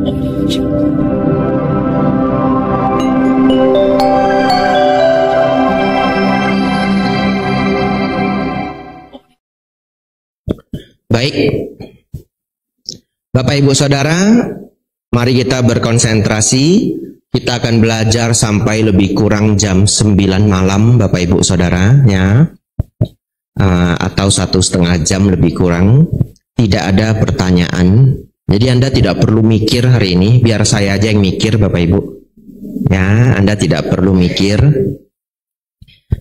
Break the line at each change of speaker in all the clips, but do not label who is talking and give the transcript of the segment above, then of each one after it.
Baik, Bapak Ibu Saudara, mari kita berkonsentrasi. Kita akan belajar sampai lebih kurang jam 9 malam, Bapak Ibu Saudara, ya, atau 1,5 jam lebih kurang. Tidak ada pertanyaan, jadi Anda tidak perlu mikir hari ini. Biar saya aja yang mikir, Bapak Ibu. Ya, Anda tidak perlu mikir.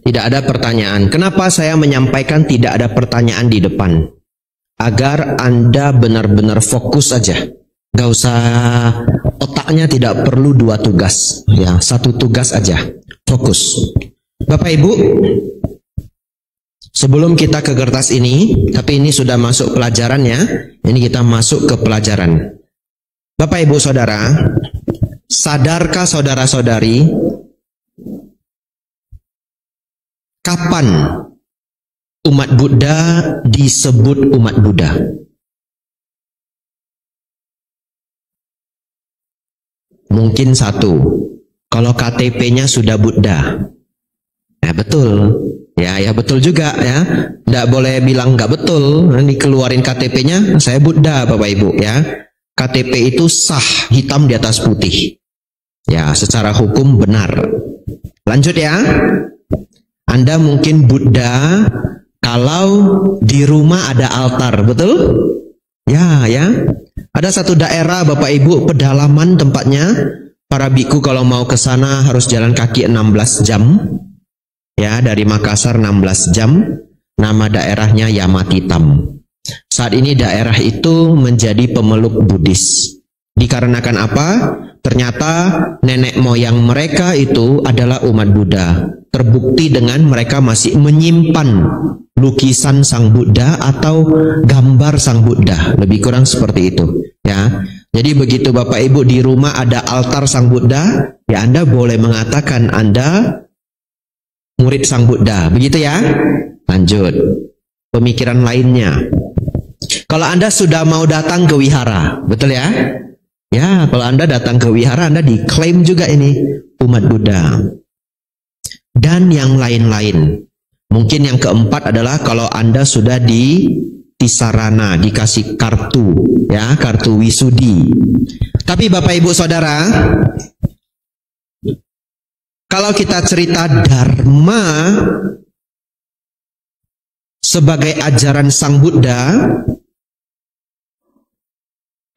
Tidak ada pertanyaan. Kenapa saya menyampaikan tidak ada pertanyaan di depan? Agar Anda benar-benar fokus aja. Gak usah, otaknya tidak perlu 2 tugas, ya, 1 tugas aja, fokus. Bapak Ibu, sebelum kita ke kertas ini, tapi ini sudah masuk pelajaran ya, ini kita masuk ke pelajaran. Bapak Ibu Saudara, sadarkah saudara-saudari, kapan umat Buddha disebut umat Buddha? Mungkin 1, kalau KTP-nya sudah Buddha. Ya betul, ya betul juga ya. Nggak boleh bilang nggak betul. Nanti keluarin KTP-nya, saya Buddha, Bapak Ibu ya. KTP itu sah, hitam di atas putih. Ya, secara hukum benar. Lanjut ya. Anda mungkin Buddha kalau di rumah ada altar, betul? Ya. Ada satu daerah Bapak Ibu, pedalaman tempatnya. Para biku kalau mau ke sana harus jalan kaki 16 jam. Ya, dari Makassar 16 jam. Nama daerahnya Yamatitam. Saat ini daerah itu menjadi pemeluk Buddhis. Dikarenakan apa? Ternyata nenek moyang mereka itu adalah umat Buddha. Terbukti dengan mereka masih menyimpan lukisan Sang Buddha atau gambar Sang Buddha. Lebih kurang seperti itu. Ya. Jadi begitu Bapak Ibu di rumah ada altar Sang Buddha, ya Anda boleh mengatakan Anda murid Sang Buddha. Begitu ya. Lanjut. Pemikiran lainnya. Kalau Anda sudah mau datang ke wihara, betul ya? Ya, kalau Anda datang ke wihara, Anda diklaim juga ini umat Buddha. Dan yang lain-lain. Mungkin yang keempat adalah kalau Anda sudah di Tisarana, dikasih kartu, ya, kartu wisudi. Tapi Bapak Ibu Saudara, kalau kita cerita Dharma sebagai ajaran Sang Buddha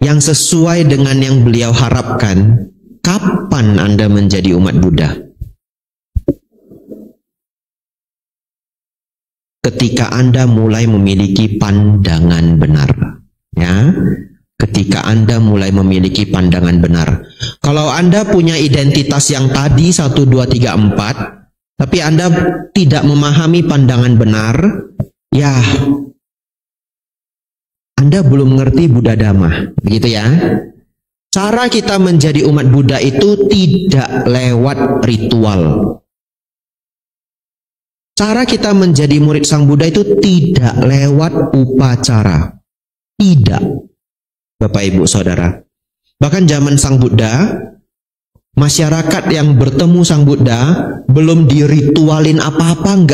yang sesuai dengan yang beliau harapkan, kapan Anda menjadi umat Buddha? Ketika Anda mulai memiliki pandangan benar, ya. Ketika Anda mulai memiliki pandangan benar. Kalau Anda punya identitas yang tadi 1, 2, 3, 4, tapi Anda tidak memahami pandangan benar, ya Anda belum mengerti Buddha Dhamma, begitu ya. Cara kita menjadi umat Buddha itu tidak lewat ritual. Cara kita menjadi murid Sang Buddha itu tidak lewat upacara. Tidak, Bapak Ibu Saudara. Bahkan zaman Sang Buddha, masyarakat yang bertemu Sang Buddha belum diritualin apa-apa,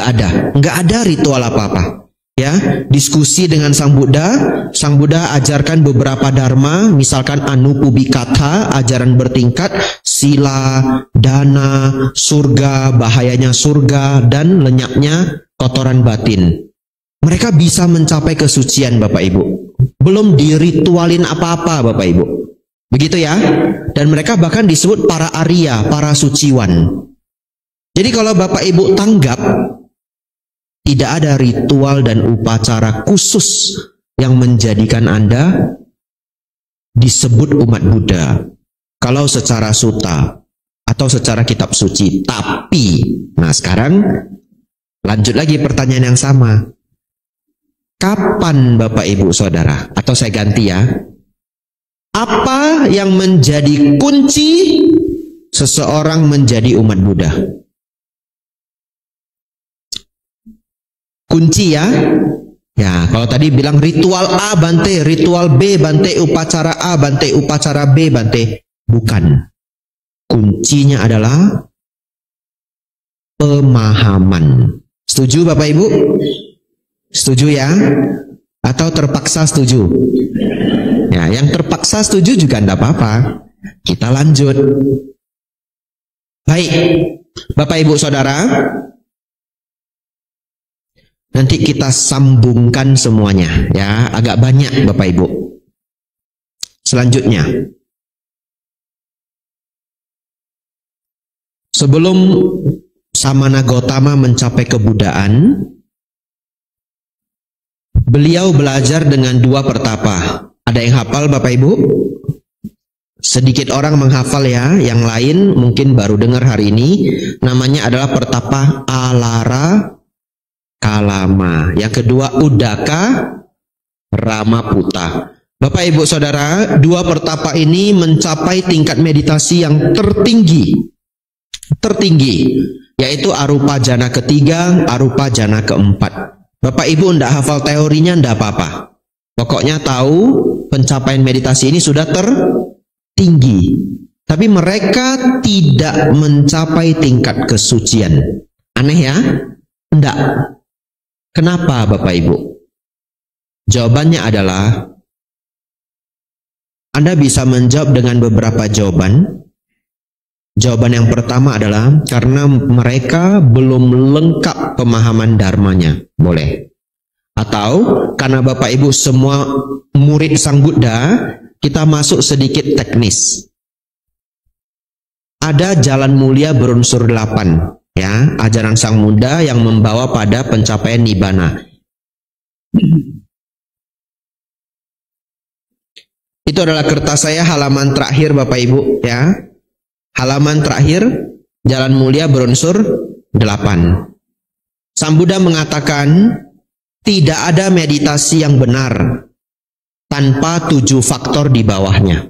nggak ada ritual apa-apa. Ya, diskusi dengan Sang Buddha ajarkan beberapa dharma, misalkan Anupubikatha, ajaran bertingkat, sila, dana, surga, bahayanya surga, dan lenyapnya kotoran batin. Mereka bisa mencapai kesucian, Bapak Ibu. Belum diritualin apa-apa, Bapak Ibu. Begitu ya. Dan mereka bahkan disebut para Arya, para suciwan. Jadi kalau Bapak Ibu tanggap, tidak ada ritual dan upacara khusus yang menjadikan Anda disebut umat Buddha. Kalau secara sutta atau secara kitab suci. Tapi, nah sekarang lanjut lagi pertanyaan yang sama. Kapan Bapak Ibu Saudara? Atau saya ganti ya. Apa yang menjadi kunci seseorang menjadi umat Buddha? Kunci ya. Ya, kalau tadi bilang ritual A Bante, ritual B Bante, upacara A Bante, upacara B Bante. Bukan. Kuncinya adalah pemahaman. Setuju Bapak Ibu? Setuju ya? Atau terpaksa setuju? Ya, yang terpaksa setuju juga enggak apa-apa. Kita lanjut. Baik, Bapak Ibu Saudara, nanti kita sambungkan semuanya ya, agak banyak Bapak Ibu. Selanjutnya, sebelum Samana Gautama mencapai kebudaan, beliau belajar dengan dua pertapa. Ada yang hafal Bapak Ibu? Sedikit orang menghafal ya, yang lain mungkin baru dengar hari ini. Namanya adalah pertapa Alara Kalama. Yang kedua Udaka Ramaputa. Bapak Ibu Saudara, dua pertapa ini mencapai tingkat meditasi yang tertinggi, yaitu arupa jana ketiga, arupa jana keempat. Bapak Ibu ndak hafal teorinya ndak apa-apa. Pokoknya tahu pencapaian meditasi ini sudah tertinggi. Tapi mereka tidak mencapai tingkat kesucian. Aneh ya? Ndak. Kenapa Bapak Ibu? Jawabannya adalah Anda bisa menjawab dengan beberapa jawaban. Jawaban yang pertama adalah karena mereka belum lengkap pemahaman dharmanya. Boleh. Atau karena Bapak Ibu semua murid Sang Buddha, kita masuk sedikit teknis. Ada jalan mulia berunsur 8. Ya, ajaran Sang Buddha yang membawa pada pencapaian Nibbana. Itu adalah kertas saya halaman terakhir Bapak Ibu ya. Halaman terakhir, jalan mulia berunsur 8. Sang Buddha mengatakan tidak ada meditasi yang benar tanpa 7 faktor di bawahnya.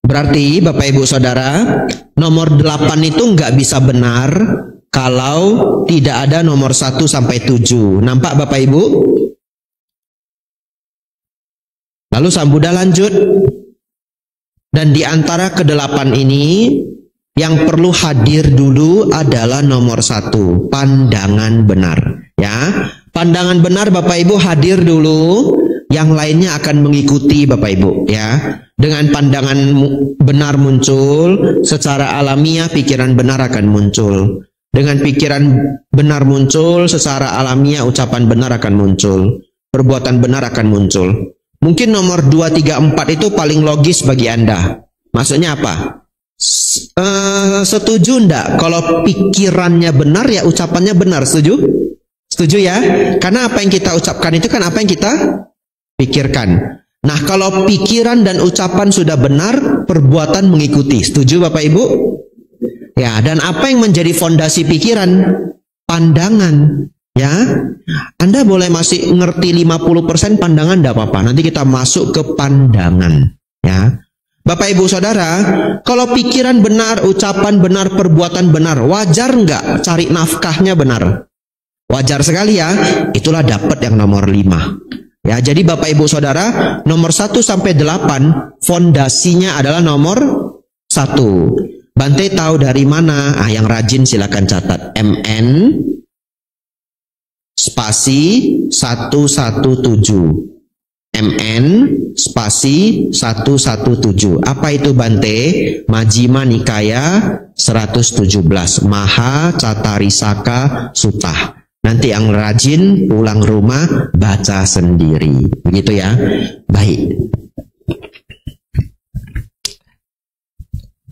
Berarti Bapak Ibu Saudara, nomor 8 itu nggak bisa benar kalau tidak ada nomor 1 sampai 7. Nampak Bapak Ibu? Lalu Sang Buddha lanjut. Dan di antara ke-8 ini, yang perlu hadir dulu adalah nomor 1, pandangan benar. Ya, pandangan benar Bapak Ibu hadir dulu, yang lainnya akan mengikuti Bapak Ibu. Ya, dengan pandangan benar muncul, secara alamiah pikiran benar akan muncul. Dengan pikiran benar muncul, secara alamiah ucapan benar akan muncul. Perbuatan benar akan muncul. Mungkin nomor 2, 3, 4 itu paling logis bagi Anda. Maksudnya apa? Setuju enggak? Kalau pikirannya benar ya ucapannya benar. Setuju? Setuju ya? Karena apa yang kita ucapkan itu kan apa yang kita pikirkan. Nah, kalau pikiran dan ucapan sudah benar, perbuatan mengikuti. Setuju Bapak Ibu? Ya, dan apa yang menjadi fondasi pikiran? Pandangan. Ya, Anda boleh masih ngerti 50% pandangan tidak apa-apa. Nanti kita masuk ke pandangan. Ya, Bapak Ibu Saudara, kalau pikiran benar, ucapan benar, perbuatan benar, wajar nggak cari nafkahnya benar? Wajar sekali ya. Itulah dapat yang nomor 5. Ya, jadi Bapak Ibu Saudara, nomor 1 sampai 8 fondasinya adalah nomor 1. Bante tahu dari mana? Yang rajin silakan catat. MN spasi 117. MN spasi 117. Apa itu Bante? Majjhima Nikaya 117. Maha Catarisaka Sutta. Nanti yang rajin pulang rumah baca sendiri. Begitu ya. Baik.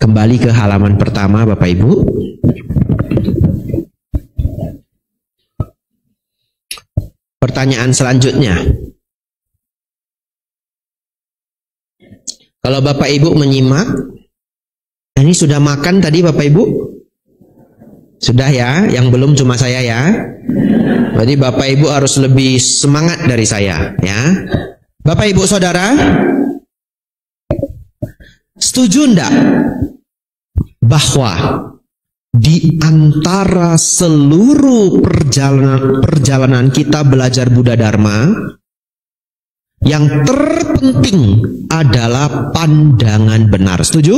Kembali ke halaman pertama Bapak Ibu. Pertanyaan selanjutnya. Kalau Bapak Ibu menyimak, ini sudah makan tadi Bapak Ibu? Sudah ya, yang belum cuma saya ya. Jadi Bapak Ibu harus lebih semangat dari saya ya. Bapak Ibu Saudara, setuju enggak bahwa di antara seluruh perjalanan kita belajar Buddha Dharma, yang terpenting adalah pandangan benar. Setuju?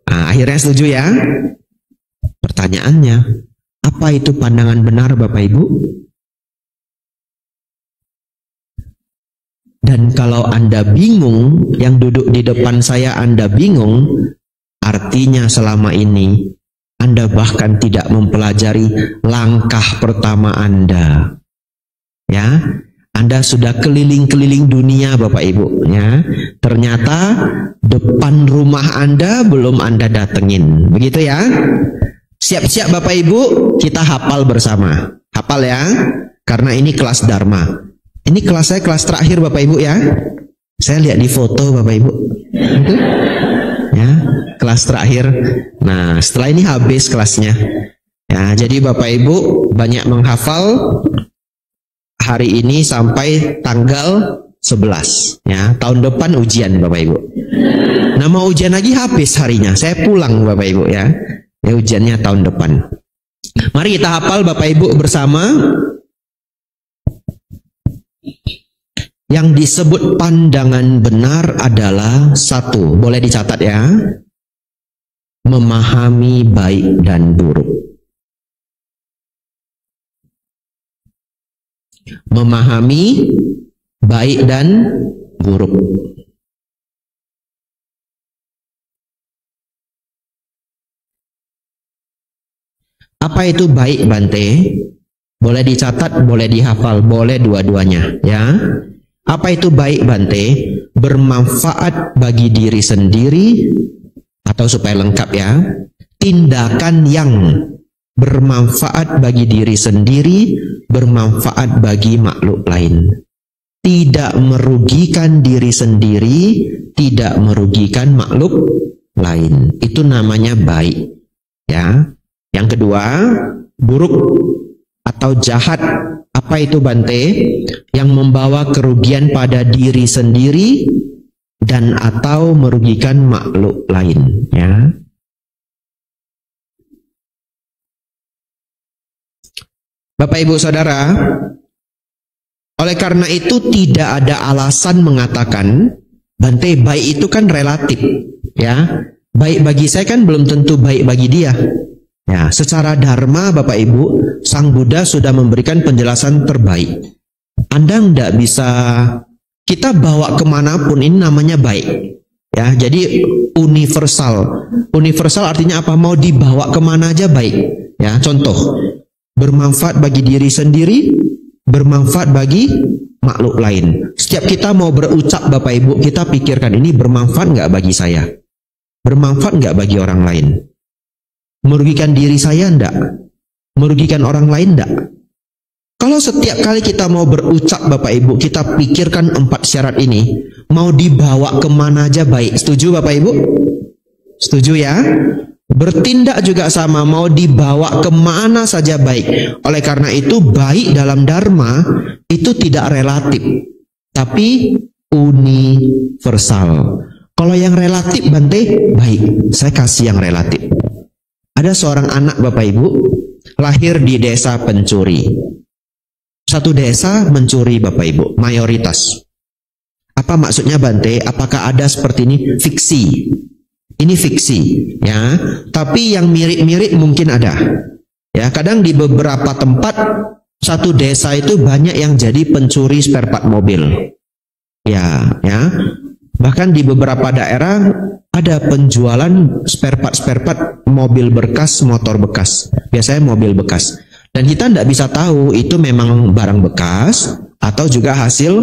Nah, akhirnya setuju ya? Pertanyaannya, apa itu pandangan benar Bapak Ibu? Dan kalau Anda bingung, yang duduk di depan saya Anda bingung, artinya selama ini Anda bahkan tidak mempelajari langkah pertama Anda. Ya, Anda sudah keliling-keliling dunia Bapak Ibu, ya. Ternyata depan rumah Anda belum Anda datengin. Begitu ya? Siap-siap Bapak Ibu, kita hafal bersama. Hafal ya, karena ini kelas Dharma. Ini kelas saya kelas terakhir Bapak Ibu ya. Saya lihat di foto Bapak Ibu. Itu ya, kelas terakhir. Nah, setelah ini habis kelasnya. Ya, jadi Bapak Ibu banyak menghafal hari ini sampai tanggal 11 ya. Tahun depan ujian Bapak Ibu. Nah, mau ujian lagi habis harinya. Saya pulang Bapak Ibu ya. Ya, ujiannya tahun depan. Mari kita hafal Bapak Ibu bersama. Yang disebut pandangan benar adalah satu, boleh dicatat ya, memahami baik dan buruk. Memahami baik dan buruk. Apa itu baik Bante? Boleh dicatat, boleh dihafal, boleh dua-duanya ya. Apa itu baik Bante? Bermanfaat bagi diri sendiri, atau supaya lengkap ya, tindakan yang bermanfaat bagi diri sendiri, bermanfaat bagi makhluk lain. Tidak merugikan diri sendiri, tidak merugikan makhluk lain. Itu namanya baik ya. Yang kedua, buruk atau jahat. Apa itu Bante? Yang membawa kerugian pada diri sendiri dan atau merugikan makhluk lain ya. Bapak Ibu Saudara, oleh karena itu tidak ada alasan mengatakan Bante, baik itu kan relatif ya. Baik bagi saya kan belum tentu baik bagi dia. Ya, secara dharma Bapak Ibu, Sang Buddha sudah memberikan penjelasan terbaik. Anda tidak bisa, kita bawa kemanapun ini namanya baik. Ya, jadi universal. Universal artinya apa? Mau dibawa kemana aja baik. Ya, contoh, bermanfaat bagi diri sendiri, bermanfaat bagi makhluk lain. Setiap kita mau berucap Bapak Ibu, kita pikirkan ini bermanfaat nggak bagi saya? Bermanfaat nggak bagi orang lain? Merugikan diri saya enggak? Merugikan orang lain enggak? Kalau setiap kali kita mau berucap Bapak Ibu, kita pikirkan 4 syarat ini, mau dibawa kemana aja baik. Setuju Bapak Ibu? Setuju ya? Bertindak juga sama, mau dibawa kemana saja baik. Oleh karena itu baik dalam Dharma itu tidak relatif, tapi universal. Kalau yang relatif Bante, baik, saya kasih yang relatif. Ada seorang anak Bapak Ibu lahir di desa pencuri. Satu desa mencuri Bapak Ibu, mayoritas. Apa maksudnya Bante? Apakah ada seperti ini? Fiksi. Ini fiksi, ya. Tapi yang mirip-mirip mungkin ada. Ya, kadang di beberapa tempat satu desa itu banyak yang jadi pencuri spare part mobil. Ya, ya. Bahkan di beberapa daerah ada penjualan spare part mobil bekas, motor bekas. Biasanya mobil bekas. Dan kita tidak bisa tahu itu memang barang bekas atau juga hasil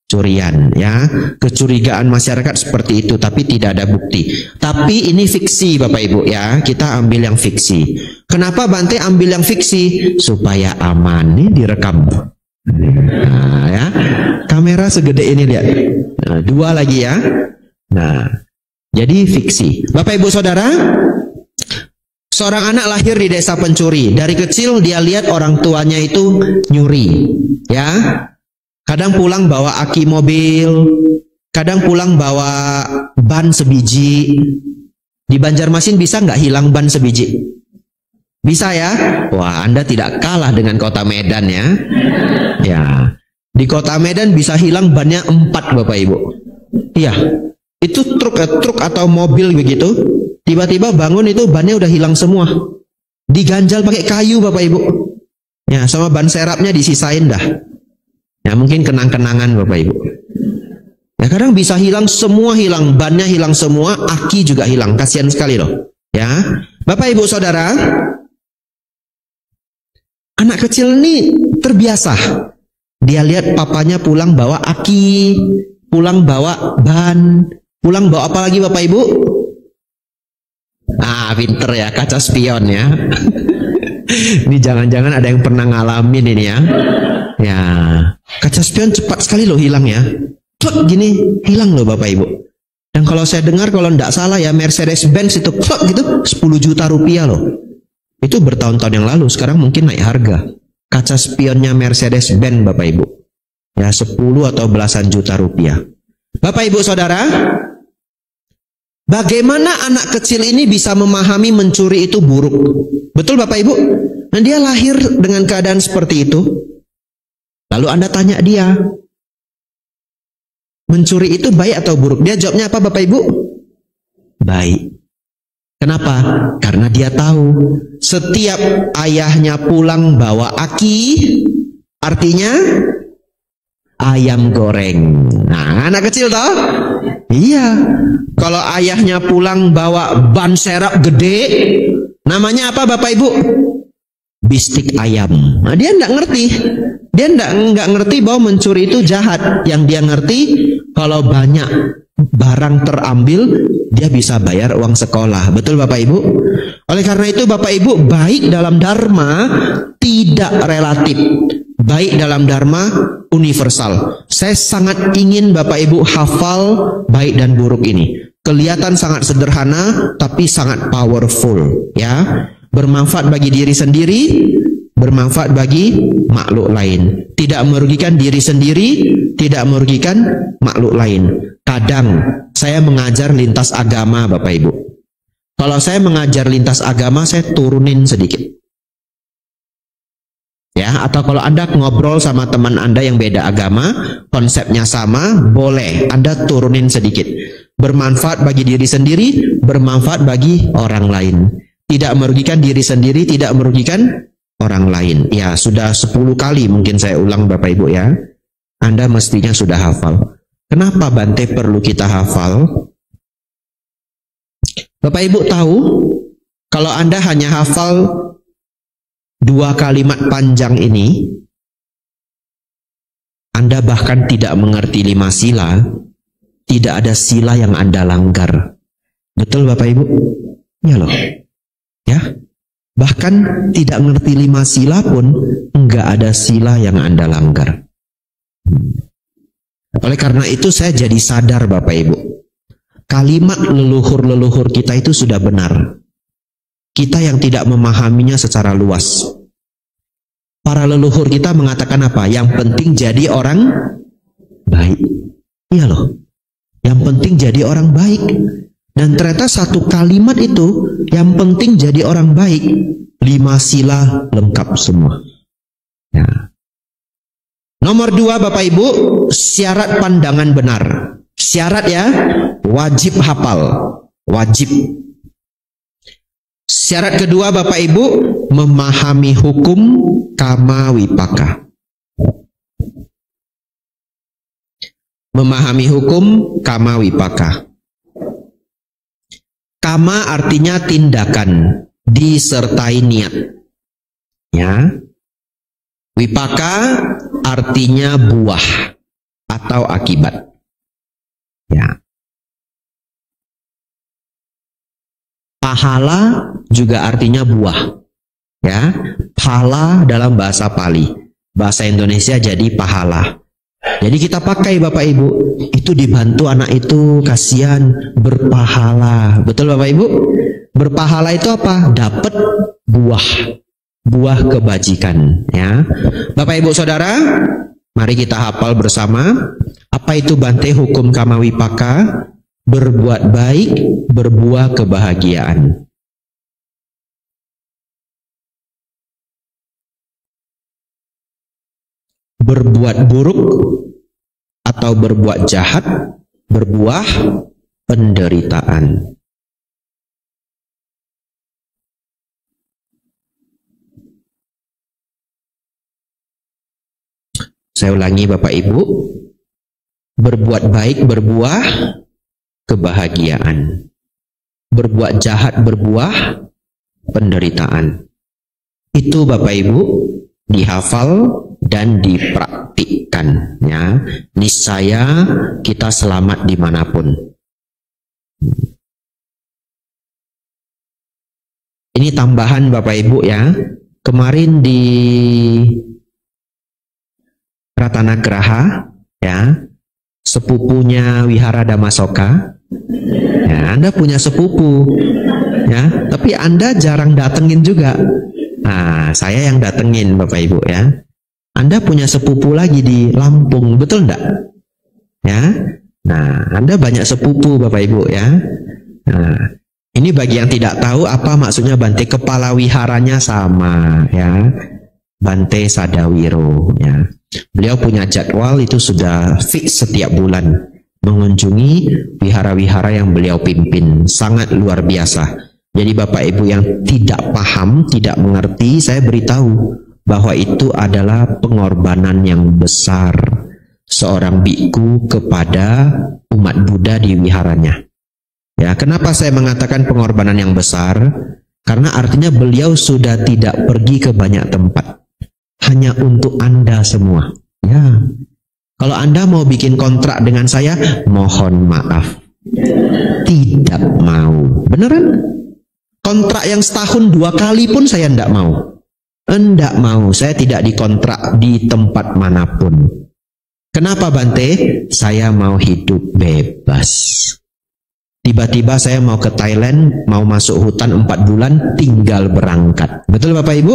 curian ya. Kecurigaan masyarakat seperti itu, tapi tidak ada bukti. Tapi ini fiksi Bapak Ibu ya. Kita ambil yang fiksi. Kenapa Bante ambil yang fiksi? Supaya aman. Ini direkam. Nah, ya. Kamera segede ini lihat. Nah, 2 lagi ya. Nah, jadi fiksi. Bapak Ibu Saudara, seorang anak lahir di desa pencuri. Dari kecil dia lihat orang tuanya itu nyuri, ya. Kadang pulang bawa aki mobil, kadang pulang bawa ban sebiji. Di Banjarmasin bisa nggak hilang ban sebiji? Bisa ya? Wah, Anda tidak kalah dengan kota Medan ya. Ya, di kota Medan bisa hilang bannya 4 Bapak Ibu. Iya, itu truk atau mobil begitu, tiba-tiba bangun itu bannya udah hilang semua. Diganjal pakai kayu Bapak Ibu. Ya, sama ban serapnya disisain dah. Ya, mungkin kenang-kenangan Bapak Ibu. Ya, kadang bisa hilang semua, hilang bannya, hilang semua, aki juga hilang. Kasihan sekali loh. Ya, Bapak Ibu Saudara, anak kecil ini terbiasa. Dia lihat papanya pulang bawa aki, pulang bawa ban, pulang bawa apa lagi Bapak Ibu? Ah, pinter ya, kaca spion ya. Ini jangan-jangan ada yang pernah ngalamin ini ya. Ya, kaca spion cepat sekali loh hilang ya. Plek gini, hilang loh Bapak Ibu. Dan kalau saya dengar, kalau tidak salah ya, Mercedes-Benz itu plek gitu, 10 juta rupiah loh. Itu bertahun-tahun yang lalu, sekarang mungkin naik harga. Kaca spionnya Mercedes-Benz Bapak Ibu. Ya, 10 atau belasan juta rupiah. Bapak Ibu Saudara, bagaimana anak kecil ini bisa memahami mencuri itu buruk? Betul Bapak Ibu? Nah, dia lahir dengan keadaan seperti itu. Lalu Anda tanya dia, mencuri itu baik atau buruk? Dia jawabnya apa Bapak Ibu? Baik. Kenapa? Karena dia tahu setiap ayahnya pulang bawa aki, artinya ayam goreng. Nah, anak kecil toh? Iya. Kalau ayahnya pulang bawa ban serap gede, namanya apa Bapak Ibu? Bistik ayam. Nah, dia enggak ngerti. Dia enggak ngerti bahwa mencuri itu jahat. Yang dia ngerti, kalau banyak barang terambil, dia bisa bayar uang sekolah. Betul Bapak Ibu? Oleh karena itu Bapak Ibu, baik dalam dharma tidak relatif. Baik dalam dharma universal. Saya sangat ingin Bapak Ibu hafal baik dan buruk ini. Kelihatan sangat sederhana, tapi sangat powerful. Ya, bermanfaat bagi diri sendiri, bermanfaat bagi makhluk lain. Tidak merugikan diri sendiri, tidak merugikan makhluk lain. Kadang saya mengajar lintas agama Bapak Ibu. Kalau saya mengajar lintas agama, saya turunin sedikit. Ya, atau kalau Anda ngobrol sama teman Anda yang beda agama, konsepnya sama, boleh Anda turunin sedikit. Bermanfaat bagi diri sendiri, bermanfaat bagi orang lain. Tidak merugikan diri sendiri, tidak merugikan orang lain. Ya, sudah 10 kali mungkin saya ulang Bapak Ibu ya. Anda mestinya sudah hafal. Kenapa Bante perlu kita hafal? Bapak Ibu tahu, kalau Anda hanya hafal 2 kalimat panjang ini, Anda bahkan tidak mengerti 5 sila, tidak ada sila yang Anda langgar. Betul Bapak Ibu? Ya loh. Ya. Bahkan tidak mengerti 5 sila pun, enggak ada sila yang Anda langgar. Oleh karena itu saya jadi sadar Bapak Ibu, kalimat leluhur-leluhur kita itu sudah benar. Kita yang tidak memahaminya secara luas. Para leluhur kita mengatakan apa? Yang penting jadi orang baik. Iya loh. Yang penting jadi orang baik. Dan ternyata satu kalimat itu, yang penting jadi orang baik, 5 sila lengkap semua. Ya. Nomor 2 Bapak Ibu, syarat pandangan benar. Syarat ya, wajib hafal. Wajib. Syarat kedua Bapak Ibu, memahami hukum kama wipaka. Memahami hukum kama wipaka. Kama artinya tindakan, disertai niat. Ya. Wipaka artinya buah atau akibat. Ya. Pahala juga artinya buah. Ya. Pahala dalam bahasa Pali. Bahasa Indonesia jadi pahala. Jadi kita pakai Bapak Ibu, itu dibantu anak itu, kasihan, berpahala. Betul Bapak Ibu? Berpahala itu apa? Dapat buah. Buah kebajikan. Ya. Bapak Ibu Saudara, mari kita hafal bersama. Apa itu Bante hukum kama wipaka? Berbuat baik, berbuah kebahagiaan. berbuat buruk atau berbuat jahat berbuah penderitaan. Saya ulangi Bapak Ibu, berbuat baik berbuah kebahagiaan, berbuat jahat berbuah penderitaan. Itu Bapak Ibu dihafal dan dipraktikkan, ya. Niscaya kita selamat dimanapun. Ini tambahan Bapak Ibu ya. Kemarin di Ratanagraha, ya, sepupunya Wihara Dhammasoka, ya, Anda punya sepupu, ya, tapi Anda jarang datengin juga. Nah, saya yang datengin Bapak Ibu ya. Anda punya sepupu lagi di Lampung, betul enggak? Ya, nah, Anda banyak sepupu Bapak Ibu ya. Nah, ini bagi yang tidak tahu apa maksudnya Bante, kepala wiharanya sama ya. Bante Sadawiro ya. Beliau punya jadwal itu sudah fix setiap bulan mengunjungi wihara-wihara yang beliau pimpin, sangat luar biasa. Jadi Bapak Ibu yang tidak paham, tidak mengerti, saya beritahu bahwa itu adalah pengorbanan yang besar seorang biku kepada umat Buddha di wiharanya. Ya, kenapa saya mengatakan pengorbanan yang besar? Karena artinya beliau sudah tidak pergi ke banyak tempat. Hanya untuk Anda semua. Ya. Kalau Anda mau bikin kontrak dengan saya, mohon maaf. Tidak mau. Beneran? Kontrak yang setahun 2 kali pun saya tidak mau. Tidak mau. Saya tidak dikontrak di tempat manapun. Kenapa Bante? Saya mau hidup bebas. Tiba-tiba saya mau ke Thailand, mau masuk hutan 4 bulan, tinggal berangkat. Betul Bapak Ibu?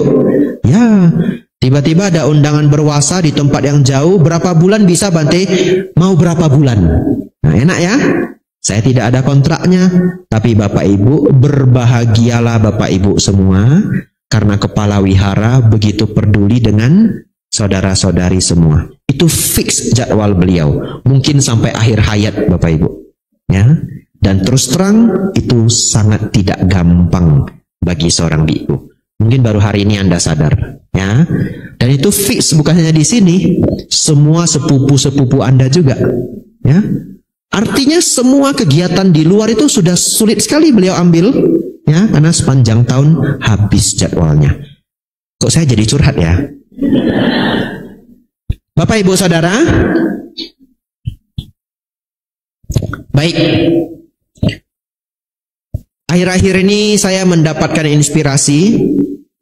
Ya. Tiba-tiba ada undangan berwasa di tempat yang jauh, berapa bulan bisa Bante? Mau berapa bulan? Nah, enak ya? Saya tidak ada kontraknya, tapi Bapak Ibu berbahagialah Bapak Ibu semua, karena kepala wihara begitu peduli dengan saudara-saudari semua. Itu fix jadwal beliau, mungkin sampai akhir hayat Bapak Ibu. Ya, dan terus terang itu sangat tidak gampang bagi seorang biku. Mungkin baru hari ini Anda sadar, ya. Dan itu fix bukan hanya di sini, semua sepupu-sepupu Anda juga, ya. Artinya semua kegiatan di luar itu sudah sulit sekali beliau ambil, ya, karena sepanjang tahun habis jadwalnya. Kok saya jadi curhat ya? Bapak Ibu Saudara, baik. Akhir-akhir ini saya mendapatkan inspirasi,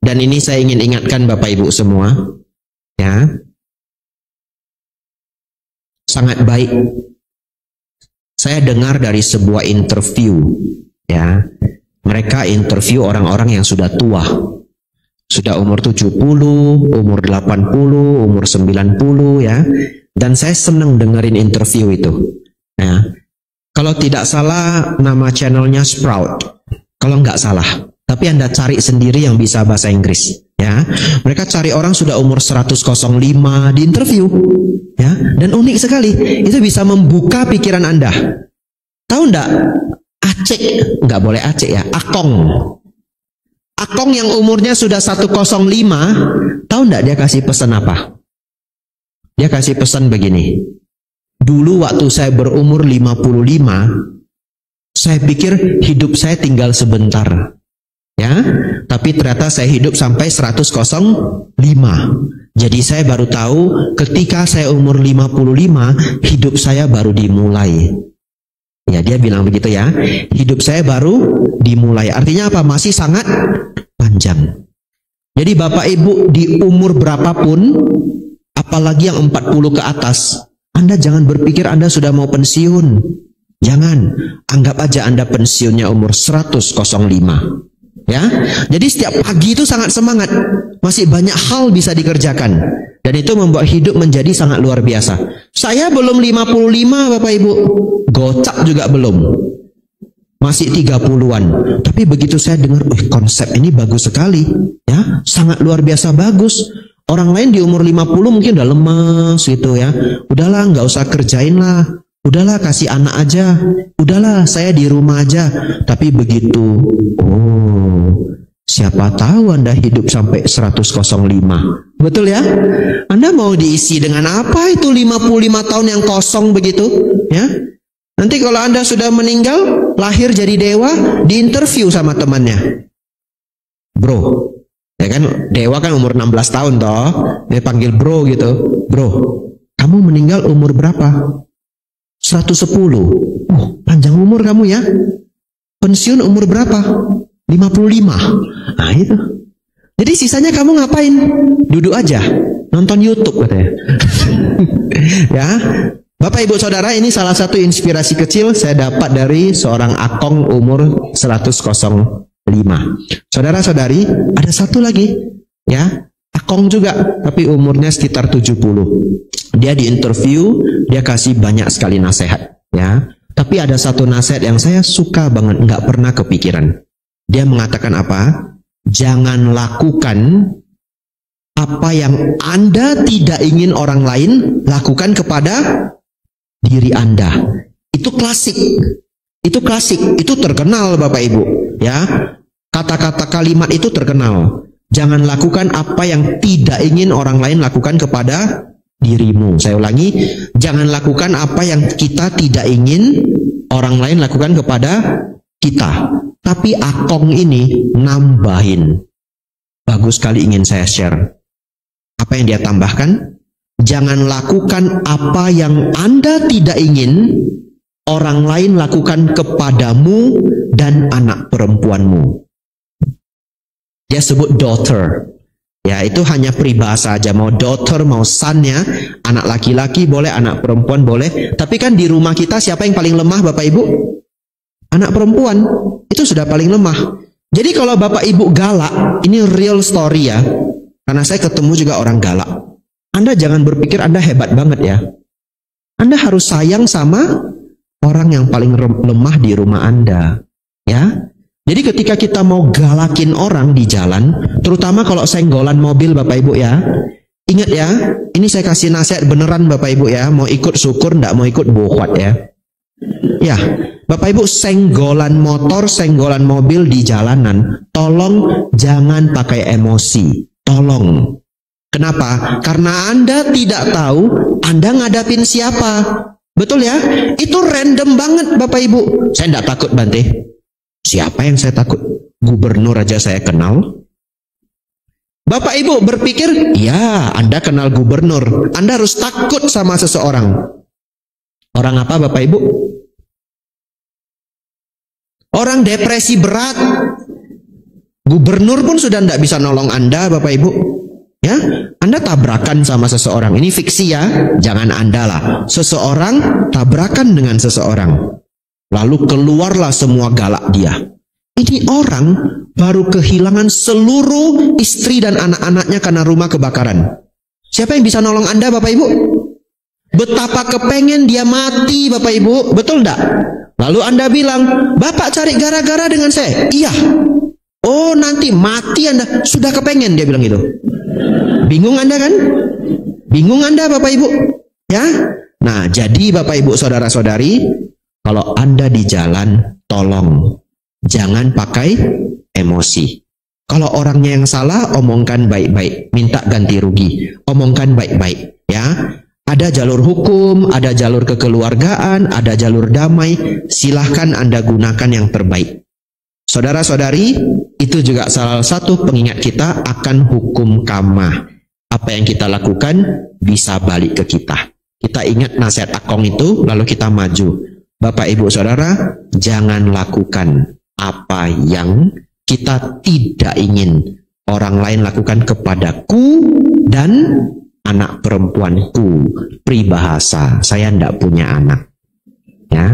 dan ini saya ingin ingatkan Bapak Ibu semua, ya, sangat baik. Saya dengar dari sebuah interview, ya, mereka interview orang-orang yang sudah tua, sudah umur 70, umur 80, umur 90, ya, dan saya senang dengerin interview itu, ya. Kalau tidak salah nama channelnya Sprout, kalau nggak salah. Tapi Anda cari sendiri yang bisa bahasa Inggris, ya. Mereka cari orang sudah umur 105 di interview, ya. Dan unik sekali, itu bisa membuka pikiran Anda. Tahu enggak? Aceh, nggak boleh Aceh ya, Akong. Akong yang umurnya sudah 105, tahu enggak dia kasih pesan apa? Dia kasih pesan begini. Dulu waktu saya berumur 55, saya pikir hidup saya tinggal sebentar. Ya, tapi ternyata saya hidup sampai 105. Jadi saya baru tahu ketika saya umur 55, hidup saya baru dimulai. Ya, dia bilang begitu ya. Hidup saya baru dimulai. Artinya apa? Masih sangat panjang. Jadi Bapak Ibu di umur berapapun, apalagi yang 40 ke atas, Anda jangan berpikir Anda sudah mau pensiun. Jangan. Anggap aja Anda pensiunnya umur 105. Ya, jadi setiap pagi itu sangat semangat, masih banyak hal bisa dikerjakan, dan itu membuat hidup menjadi sangat luar biasa. Saya belum 55 Bapak Ibu, gocap juga belum, masih 30-an. Tapi begitu saya dengar, konsep ini bagus sekali, ya, sangat luar biasa bagus. Orang lain di umur 50 mungkin udah lemes gitu ya. Udahlah nggak usah kerjain lah. Udahlah kasih anak aja. Udahlah saya di rumah aja. Tapi begitu, siapa tahu Anda hidup sampai 105. Betul ya? Anda mau diisi dengan apa itu 55 tahun yang kosong begitu? Ya. Nanti kalau Anda sudah meninggal, lahir jadi dewa, diinterview sama temannya. Bro, ya kan dewa kan umur 16 tahun toh. Dia panggil bro gitu. Bro, kamu meninggal umur berapa? 110. Panjang umur kamu ya. Pensiun umur berapa? 55. Nah itu. Jadi sisanya kamu ngapain? Duduk aja, nonton YouTube katanya. Ya. Bapak Ibu Saudara, ini salah satu inspirasi kecil saya dapat dari seorang akong umur 105. Saudara-saudari, ada satu lagi, ya, akong juga, tapi umurnya sekitar 70. Dia diinterview, dia kasih banyak sekali nasihat, ya. Tapi ada satu nasihat yang saya suka banget, nggak pernah kepikiran. Dia mengatakan apa? Jangan lakukan apa yang Anda tidak ingin orang lain lakukan kepada diri Anda. Itu klasik. Itu klasik. Itu terkenal Bapak Ibu. Ya, kata-kata kalimat itu terkenal. Jangan lakukan apa yang tidak ingin orang lain lakukan kepada dirimu. Saya ulangi. Jangan lakukan apa yang kita tidak ingin orang lain lakukan kepada kita. Tapi akong ini nambahin. Bagus sekali, ingin saya share. Apa yang dia tambahkan? Jangan lakukan apa yang Anda tidak ingin orang lain lakukan kepadamu dan anak perempuanmu. Dia sebut daughter. Ya, itu hanya peribahasa aja. Mau daughter, mau son-nya. Anak laki-laki boleh, anak perempuan boleh. Tapi kan di rumah kita siapa yang paling lemah Bapak Ibu? Anak perempuan. Itu sudah paling lemah. Jadi kalau Bapak Ibu galak, ini real story ya. Karena saya ketemu juga orang galak. Anda jangan berpikir Anda hebat banget ya. Anda harus sayang sama orang yang paling lemah di rumah Anda. Ya. Jadi ketika kita mau galakin orang di jalan, terutama kalau senggolan mobil Bapak Ibu ya. Ingat ya, ini saya kasih nasihat beneran Bapak Ibu ya. Mau ikut syukur, enggak mau ikut bohwat ya. Ya, Bapak Ibu senggolan motor, senggolan mobil di jalanan, tolong jangan pakai emosi. Tolong. Kenapa? Karena Anda tidak tahu Anda ngadapin siapa. Betul ya? Itu random banget Bapak Ibu. Saya tidak takut Bante. Siapa yang saya takut? Gubernur aja saya kenal. Bapak Ibu berpikir, ya Anda kenal gubernur. Anda harus takut sama seseorang. Orang apa Bapak Ibu? Orang depresi berat. Gubernur pun sudah tidak bisa nolong Anda Bapak Ibu. Ya, Anda tabrakan sama seseorang. Ini fiksi ya, jangan Anda lah. Seseorang tabrakan dengan seseorang. Lalu keluarlah semua galak dia. Ini orang baru kehilangan seluruh istri dan anak-anaknya karena rumah kebakaran. Siapa yang bisa nolong Anda Bapak Ibu? Betapa kepengen dia mati Bapak Ibu. Betul enggak? Lalu Anda bilang, Bapak cari gara-gara dengan saya. Iya. Oh nanti mati Anda. Sudah kepengen dia bilang gitu. Bingung Anda kan? Bingung Anda Bapak Ibu? Ya? Nah, jadi Bapak Ibu saudara-saudari, kalau Anda di jalan, tolong jangan pakai emosi. Kalau orangnya yang salah, omongkan baik-baik, minta ganti rugi, omongkan baik-baik, ya. Ada jalur hukum, ada jalur kekeluargaan, ada jalur damai, silahkan Anda gunakan yang terbaik. Saudara-saudari, itu juga salah satu pengingat kita akan hukum kamah. Apa yang kita lakukan bisa balik ke kita. Kita ingat nasihat akong itu, lalu kita maju. Bapak Ibu Saudara, jangan lakukan apa yang kita tidak ingin orang lain lakukan kepadaku dan anak perempuanku. Peribahasa, saya tidak punya anak. Ya,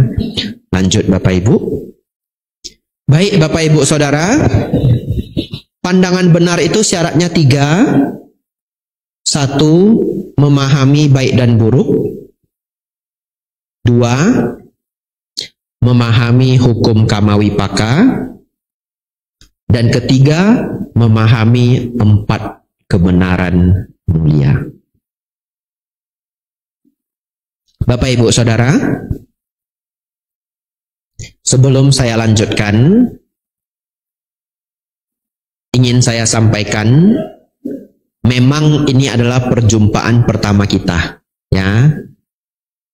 lanjut Bapak Ibu. Baik Bapak Ibu Saudara, pandangan benar itu syaratnya 3. 1, memahami baik dan buruk. 2, memahami hukum kamawipaka. Dan ketiga, memahami 4 kebenaran mulia. Bapak Ibu Saudara, sebelum saya lanjutkan, ingin saya sampaikan, memang ini adalah perjumpaan pertama kita, ya.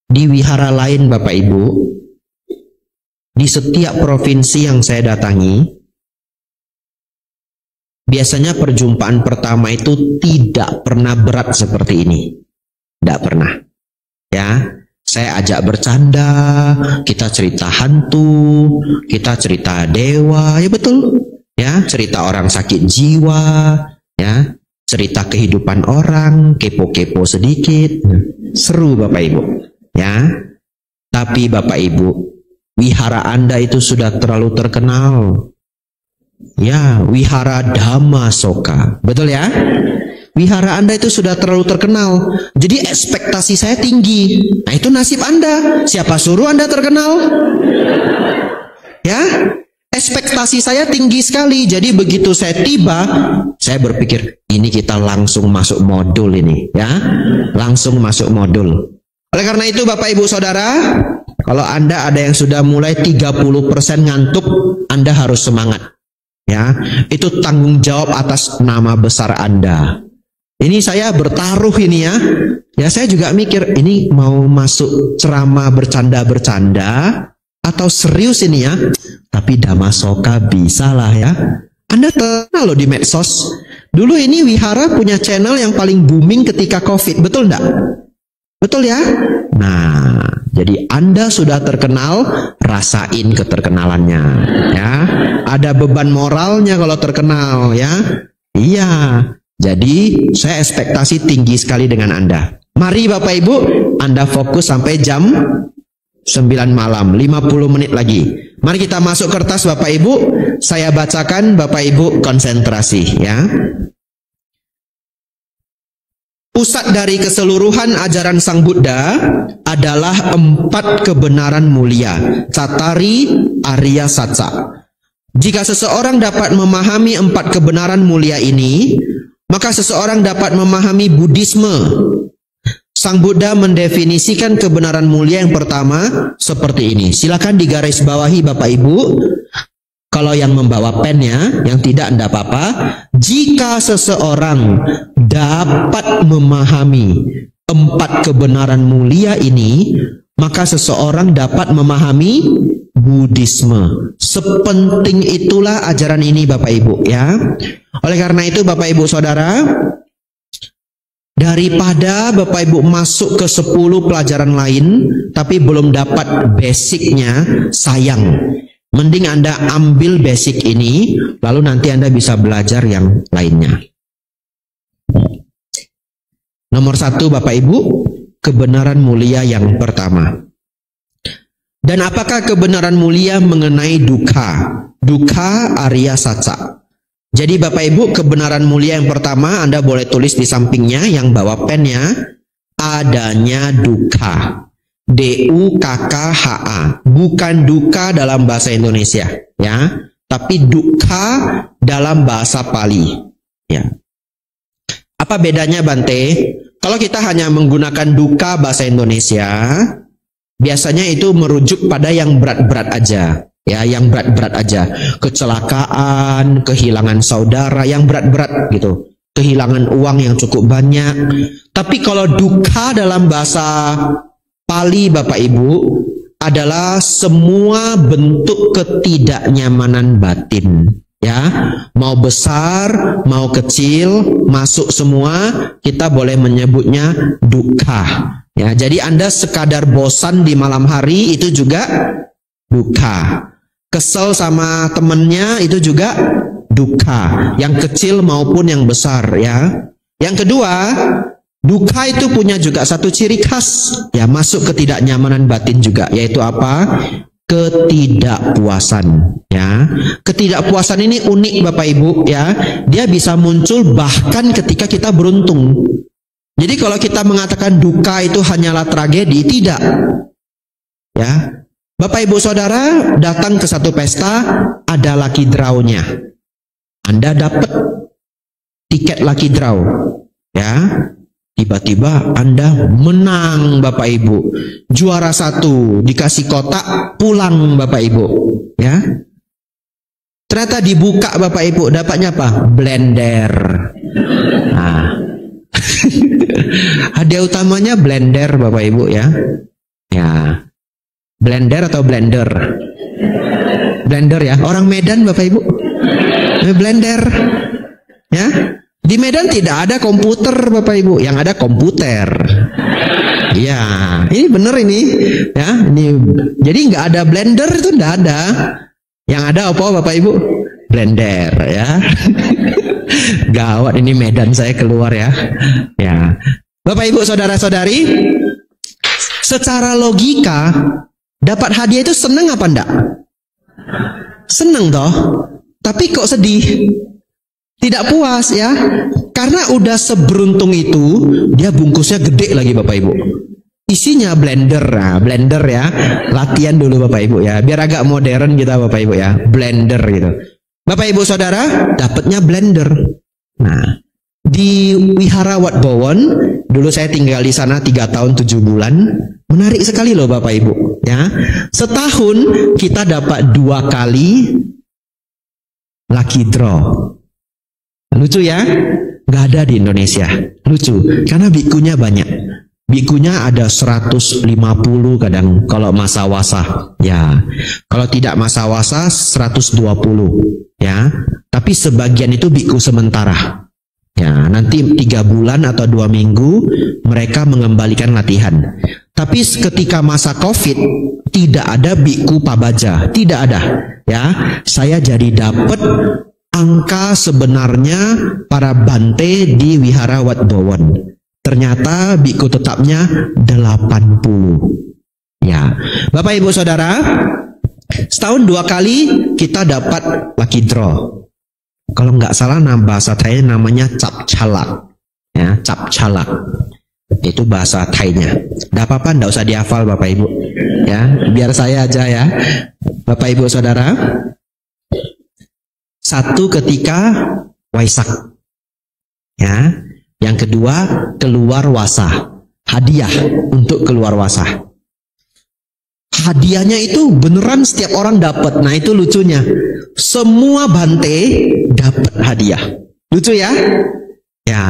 Di wihara lain Bapak Ibu, di setiap provinsi yang saya datangi, biasanya perjumpaan pertama itu tidak pernah berat seperti ini. Tidak pernah. Ya, saya ajak bercanda, kita cerita hantu, kita cerita dewa, ya betul. Ya, cerita orang sakit jiwa, ya, cerita kehidupan orang, kepo-kepo sedikit. Seru Bapak Ibu. Ya, tapi Bapak Ibu, wihara Anda itu sudah terlalu terkenal. Ya, wihara Dhammasoka. Betul ya? Wihara Anda itu sudah terlalu terkenal. Jadi ekspektasi saya tinggi. Nah, itu nasib Anda. Siapa suruh Anda terkenal? Ya, ekspektasi saya tinggi sekali. Jadi begitu saya tiba, saya berpikir, ini kita langsung masuk modul ini, ya. Langsung masuk modul. Oleh karena itu Bapak Ibu Saudara, kalau Anda ada yang sudah mulai 30% ngantuk, Anda harus semangat. Ya, itu tanggung jawab atas nama besar Anda. Ini saya bertaruh ini ya. Ya, saya juga mikir, ini mau masuk ceramah bercanda-bercanda atau serius ini ya. Tapi Dhammasoka bisa lah ya. Anda terkenal loh di medsos. Dulu ini wihara punya channel yang paling booming ketika COVID, betul enggak? Betul ya? Nah, jadi Anda sudah terkenal, rasain keterkenalannya, ya. Ada beban moralnya kalau terkenal, ya. Iya. Jadi, saya ekspektasi tinggi sekali dengan Anda. Mari Bapak Ibu, Anda fokus sampai jam 9 malam, 50 menit lagi. Mari kita masuk kertas Bapak Ibu, saya bacakan, Bapak Ibu konsentrasi, ya. Pusat dari keseluruhan ajaran Sang Buddha adalah 4 kebenaran mulia, Cattari Arya Satsa. Jika seseorang dapat memahami 4 kebenaran mulia ini, maka seseorang dapat memahami Buddhisme. Sang Buddha mendefinisikan kebenaran mulia yang pertama seperti ini. Silakan digarisbawahi Bapak Ibu. Kalau yang membawa pennya, yang tidak enggak apa-apa. Jika seseorang dapat memahami 4 kebenaran mulia ini, maka seseorang dapat memahami Buddhisme. Sepenting itulah ajaran ini Bapak Ibu, ya. Oleh karena itu Bapak Ibu Saudara, daripada Bapak Ibu masuk ke 10 pelajaran lain tapi belum dapat basicnya, sayang. Mending Anda ambil basic ini, lalu nanti Anda bisa belajar yang lainnya. Nomor 1 Bapak Ibu, kebenaran mulia yang pertama. Dan apakah kebenaran mulia mengenai dukkha? Dukkha Arya Satsa. Jadi Bapak Ibu, kebenaran mulia yang pertama, Anda boleh tulis di sampingnya yang bawa pennya, adanya dukkha. D-U-K-K-H-A, bukan duka dalam bahasa Indonesia, ya, tapi dukkha dalam bahasa Pali, ya. Apa bedanya Bante? Kalau kita hanya menggunakan duka bahasa Indonesia, biasanya itu merujuk pada yang berat-berat aja, ya, yang berat-berat aja, kecelakaan, kehilangan saudara, yang berat-berat gitu, kehilangan uang yang cukup banyak. Tapi kalau dukkha dalam bahasa Pali Bapak Ibu adalah semua bentuk ketidaknyamanan batin, ya, mau besar mau kecil masuk semua, kita boleh menyebutnya dukkha, ya. Jadi Anda sekadar bosan di malam hari itu juga dukkha, kesel sama temennya itu juga dukkha, yang kecil maupun yang besar, ya. Yang kedua, dukkha itu punya juga satu ciri khas, ya, masuk ketidaknyamanan batin juga, yaitu apa? Ketidakpuasan, ya. Ketidakpuasan ini unik Bapak Ibu, ya. Dia bisa muncul bahkan ketika kita beruntung. Jadi kalau kita mengatakan dukkha itu hanyalah tragedi, tidak. Ya. Bapak Ibu Saudara datang ke satu pesta, ada lucky draw-nya. Anda dapat tiket lucky draw. ya, tiba-tiba Anda menang Bapak Ibu, juara 1, dikasih kotak, pulang Bapak Ibu, ya. Ternyata dibuka Bapak Ibu, dapatnya apa? Blender. Nah, hadiah utamanya blender Bapak Ibu, ya. Ya, blender atau blender? Blender ya, orang Medan Bapak Ibu. Blender, ya. Di Medan tidak ada komputer Bapak Ibu, yang ada komputer. Ya, ini bener ini, ya. Ini, jadi nggak ada blender itu nggak ada. Yang ada apa Bapak Ibu? Blender, ya. Gawat ini Medan saya keluar ya. Ya, Bapak Ibu saudara-saudari, secara logika dapat hadiah itu seneng apa enggak? Seneng toh. Tapi kok sedih? Tidak puas ya. Karena udah seberuntung itu, dia bungkusnya gede lagi Bapak Ibu. Isinya blender. Nah, blender ya. Latihan dulu Bapak Ibu ya. Biar agak modern kita Bapak Ibu ya. Blender gitu. Bapak Ibu saudara, dapatnya blender. Nah, di Wihara Wat Bowen, dulu saya tinggal di sana 3 tahun 7 bulan. Menarik sekali loh Bapak Ibu ya. Setahun kita dapat 2 kali lucky draw. Lucu ya? Nggak ada di Indonesia. Lucu, karena bikunya banyak. Bikunya ada 150 kadang kalau masa wasa. Ya, kalau tidak masa wasa 120. Ya, tapi sebagian itu biku sementara. Ya, nanti 3 bulan atau 2 minggu mereka mengembalikan latihan. Tapi ketika masa COVID tidak ada biku pabaja, tidak ada. Ya, saya jadi dapat angka sebenarnya para bante di Wihara Wat Bowen. Ternyata biku tetapnya 80. Ya, Bapak Ibu Saudara, setahun 2 kali kita dapat lucky draw. Kalau nggak salah bahasa Thai namanya cap calak. Ya, cap calak. Itu bahasa Thainya. Nggak apa-apa, nggak usah dihafal Bapak Ibu. Ya, biar saya aja ya. Bapak Ibu Saudara, satu ketika Waisak. Ya. Yang kedua, keluar wasa. Hadiah untuk keluar wasa. Hadiahnya itu beneran setiap orang dapat. Nah, itu lucunya. Semua bante dapat hadiah. Lucu ya? Ya.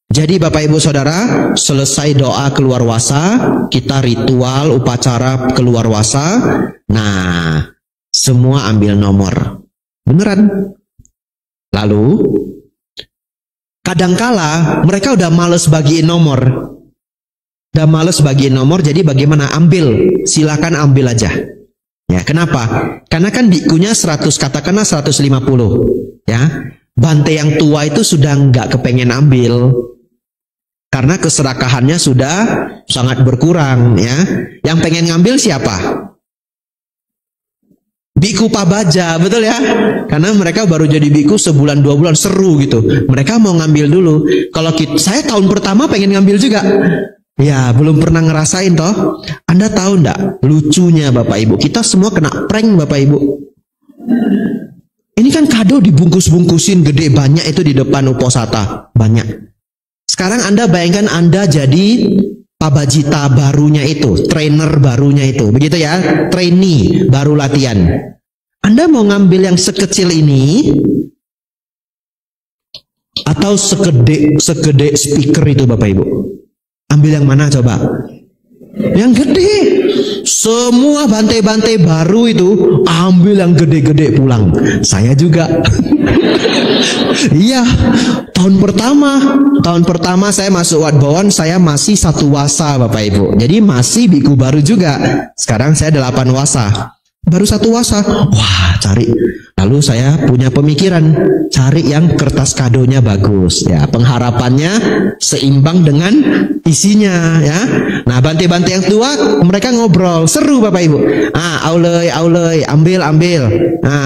Jadi Bapak Ibu Saudara, selesai doa keluar wasa, kita ritual upacara keluar wasa. Nah, semua ambil nomor. Beneran. Lalu kadangkala mereka udah males bagiin nomor. Udah males bagiin nomor, jadi bagaimana? Ambil, silakan ambil aja. Ya, kenapa? Karena kan bikunya 100, katakanlah 150. Ya, bante yang tua itu sudah nggak kepengen ambil. Karena keserakahannya sudah sangat berkurang. Ya, yang pengen ngambil siapa? Biku pabaja, betul ya? Karena mereka baru jadi biku sebulan 2 bulan, seru gitu. Mereka mau ngambil dulu. Kalau saya tahun pertama pengen ngambil juga. Ya, belum pernah ngerasain toh. Anda tahu enggak? Lucunya Bapak Ibu, kita semua kena prank Bapak Ibu. Ini kan kado dibungkus-bungkusin gede banyak itu di depan Uposatha. Banyak. Sekarang Anda bayangkan Anda jadi pabajita barunya itu, trainer barunya itu, begitu ya, trainee baru latihan. Anda mau ngambil yang sekecil ini atau segede speaker itu Bapak Ibu? Ambil yang mana coba? Yang gede. Semua bante-bante baru itu ambil yang gede-gede pulang. Saya juga. Iya, tahun pertama saya masuk Wat Bowen, saya masih 1 wasa Bapak Ibu. Jadi masih biku baru juga. Sekarang saya 8 wasa. Baru 1 wasa. Wah, cari. Lalu saya punya pemikiran, cari yang kertas kadonya bagus. Ya, pengharapannya seimbang dengan isinya. Ya, nah bante-bante yang tua mereka ngobrol, seru Bapak Ibu. Aulei, ambil.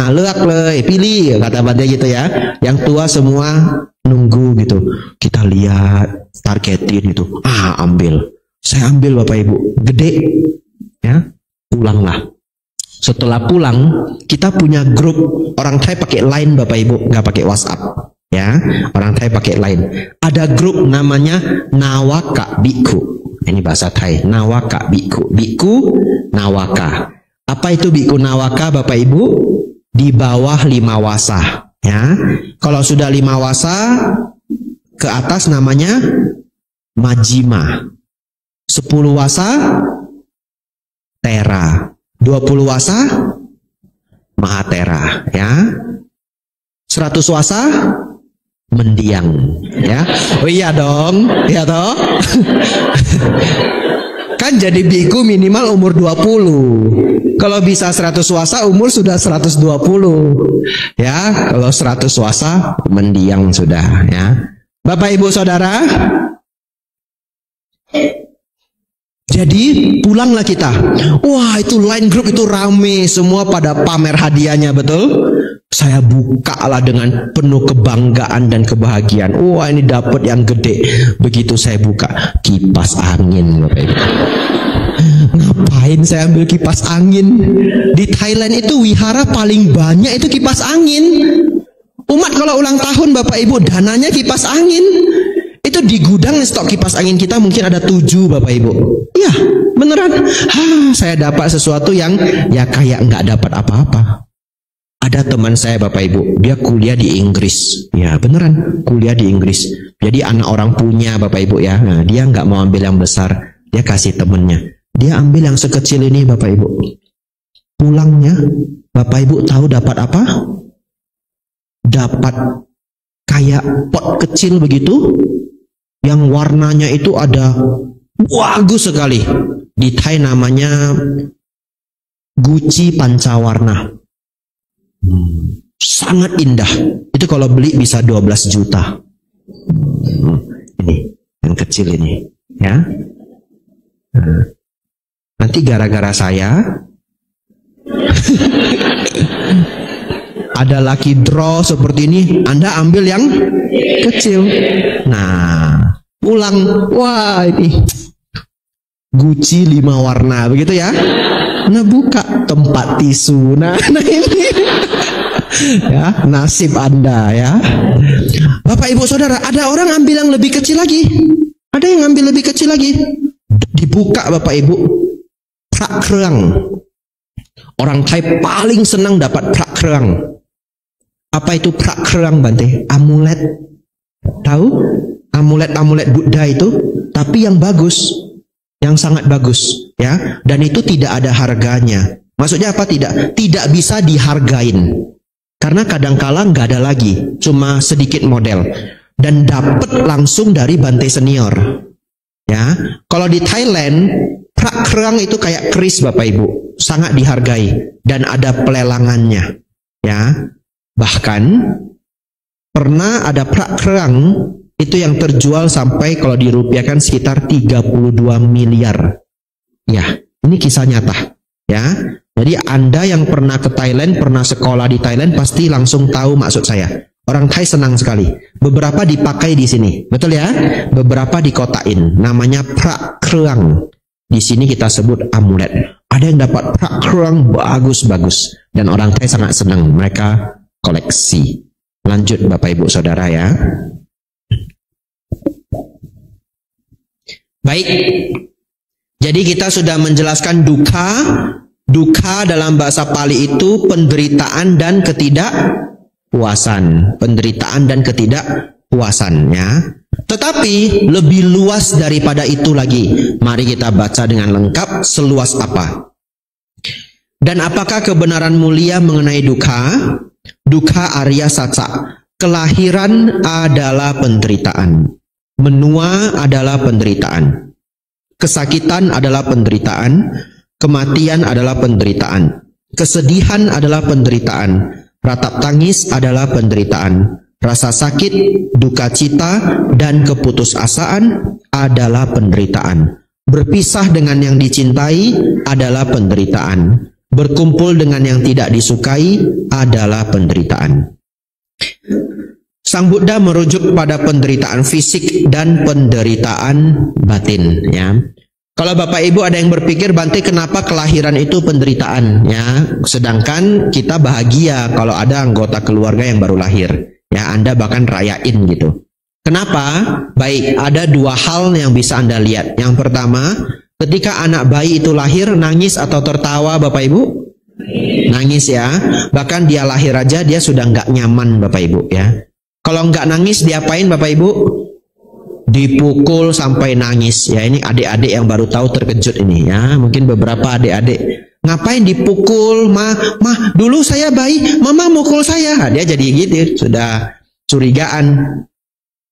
Leak lei, pilih, kata bante gitu ya. Yang tua semua nunggu gitu. Kita lihat, targetin itu. Ambil. Saya ambil Bapak Ibu, gede. Ya, pulanglah. Setelah pulang, kita punya grup orang Thai pakai Line Bapak Ibu, nggak pakai WhatsApp. Ya, orang Thai pakai lain. Ada grup namanya Nawaka Bhikkhu. Ini bahasa Thai, Nawaka Bhikkhu. Bhikkhu Nawaka. Apa itu Bhikkhu Nawaka, Bapak Ibu? Di bawah 5 wasa. Ya, kalau sudah 5 wasa ke atas namanya Majjhima. 10 wasa Tera. 20 wasa Mahatera. Ya, 100 wasa mendiang, ya. Oh iya dong, ya toh. Kan jadi biku minimal umur 20. Kalau bisa 100 wasa umur sudah 120. Ya, kalau 100 wasa mendiang sudah, ya. Bapak Ibu Saudara, jadi pulanglah kita. Wah, itu line group itu rame, semua pada pamer hadiahnya, betul? Saya bukalah dengan penuh kebanggaan dan kebahagiaan. Wah, ini dapat yang gede. Begitu saya buka, kipas angin. Ngapain saya ambil kipas angin? Di Thailand itu wihara paling banyak itu kipas angin. Umat kalau ulang tahun Bapak Ibu, dananya kipas angin. Itu di gudang stok kipas angin kita mungkin ada 7 Bapak Ibu. Iya, beneran. Saya dapat sesuatu yang ya kayak nggak dapat apa-apa. Ada teman saya Bapak Ibu, dia kuliah di Inggris. Ya beneran, kuliah di Inggris. Jadi anak orang punya Bapak Ibu ya. Nah, dia nggak mau ambil yang besar, dia kasih temennya. Dia ambil yang sekecil ini Bapak Ibu. Pulangnya, Bapak Ibu tahu dapat apa? Dapat kayak pot kecil begitu, yang warnanya itu ada bagus sekali. Di Thai namanya guci pancawarna. Sangat indah. Itu kalau beli bisa 12 juta. Ini yang kecil ini, ya. Nanti gara-gara saya ada lucky draw seperti ini, Anda ambil yang kecil. Nah, pulang, wah ini Gucci 5 warna begitu ya. Nah, buka tempat tisu. Nah ini ya, nasib Anda ya. Bapak Ibu Saudara, ada orang ambil yang lebih kecil lagi. Ada yang ambil lebih kecil lagi. Dibuka Bapak Ibu, prakrang. Orang Thai paling senang dapat prakrang. Apa itu prakrang, Bante? Amulet. Tahu? Amulet-amulet Buddha itu, tapi yang bagus, yang sangat bagus ya. Dan itu tidak ada harganya. Maksudnya apa? Tidak bisa dihargain. Karena kadang-kala nggak ada lagi, cuma sedikit model. Dan dapat langsung dari Bante senior. Ya, kalau di Thailand, prakrang itu kayak keris Bapak Ibu, sangat dihargai dan ada pelelangannya. Ya, bahkan pernah ada prakrang itu yang terjual sampai kalau dirupiahkan sekitar 32 miliar. Ya, ini kisah nyata. Ya, jadi Anda yang pernah ke Thailand, pernah sekolah di Thailand pasti langsung tahu maksud saya. Orang Thai senang sekali. Beberapa dipakai di sini, betul ya? Beberapa dikotain. Namanya prakrang. Di sini kita sebut amulet. Ada yang dapat prakrang bagus-bagus dan orang Thai sangat senang. Mereka koleksi. Lanjut Bapak Ibu Saudara ya. Baik. Jadi kita sudah menjelaskan duka. Duka dalam bahasa Pali itu penderitaan dan ketidakpuasan. Penderitaan dan ketidakpuasan ya. Tetapi lebih luas daripada itu lagi. Mari kita baca dengan lengkap seluas apa. Dan apakah kebenaran mulia mengenai duka? Duka Arya Satsa. Kelahiran adalah penderitaan. Menua adalah penderitaan. Kesakitan adalah penderitaan. Kematian adalah penderitaan. Kesedihan adalah penderitaan. Ratap tangis adalah penderitaan. Rasa sakit, duka cita, dan keputusasaan adalah penderitaan. Berpisah dengan yang dicintai adalah penderitaan. Berkumpul dengan yang tidak disukai adalah penderitaan. Sang Buddha merujuk pada penderitaan fisik dan penderitaan batin ya. Kalau Bapak Ibu ada yang berpikir, Bante kenapa kelahiran itu penderitaan ya, sedangkan kita bahagia kalau ada anggota keluarga yang baru lahir Ya, Anda bahkan rayain gitu. Kenapa? Baik, ada dua hal yang bisa Anda lihat. Yang pertama, ketika anak bayi itu lahir, nangis atau tertawa Bapak Ibu? Nangis ya. Bahkan dia lahir aja dia sudah nggak nyaman Bapak Ibu ya. Kalau nggak nangis diapain Bapak Ibu? Dipukul sampai nangis ya. Ini adik-adik yang baru tahu terkejut ini ya. Mungkin beberapa adik-adik, ngapain dipukul? Mah, dulu saya bayi, mama mukul saya. Dia jadi gitu, sudah curigaan.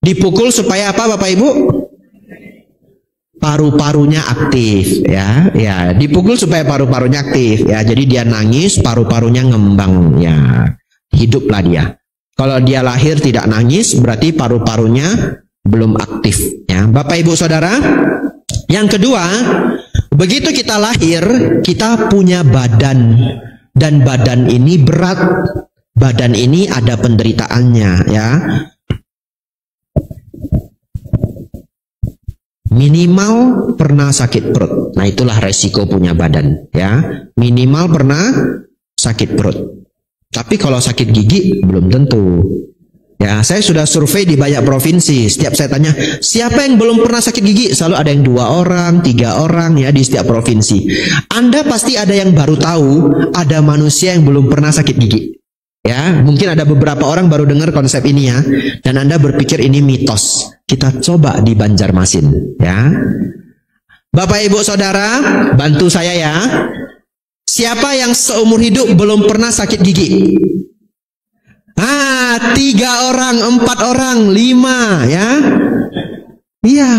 Dipukul supaya apa Bapak Ibu? Paru-parunya aktif ya. Ya, dipukul supaya paru-parunya aktif ya. Jadi dia nangis, paru-parunya ngembang ya. Hiduplah dia. Kalau dia lahir tidak nangis, berarti paru-parunya belum aktif ya. Bapak Ibu Saudara, yang kedua, begitu kita lahir, kita punya badan, dan badan ini berat. Badan ini ada penderitaannya ya. Minimal pernah sakit perut. Nah, itulah resiko punya badan ya. Minimal pernah sakit perut. Tapi kalau sakit gigi belum tentu. Ya, saya sudah survei di banyak provinsi. Setiap saya tanya, siapa yang belum pernah sakit gigi? Selalu ada yang 2 orang, 3 orang ya di setiap provinsi. Anda pasti ada yang baru tahu, ada manusia yang belum pernah sakit gigi. Ya, mungkin ada beberapa orang baru dengar konsep ini ya. Dan Anda berpikir ini mitos. Kita coba di Banjarmasin ya. Bapak Ibu Saudara, bantu saya ya. Siapa yang seumur hidup belum pernah sakit gigi? 3 orang, 4 orang, 5 ya. Iya,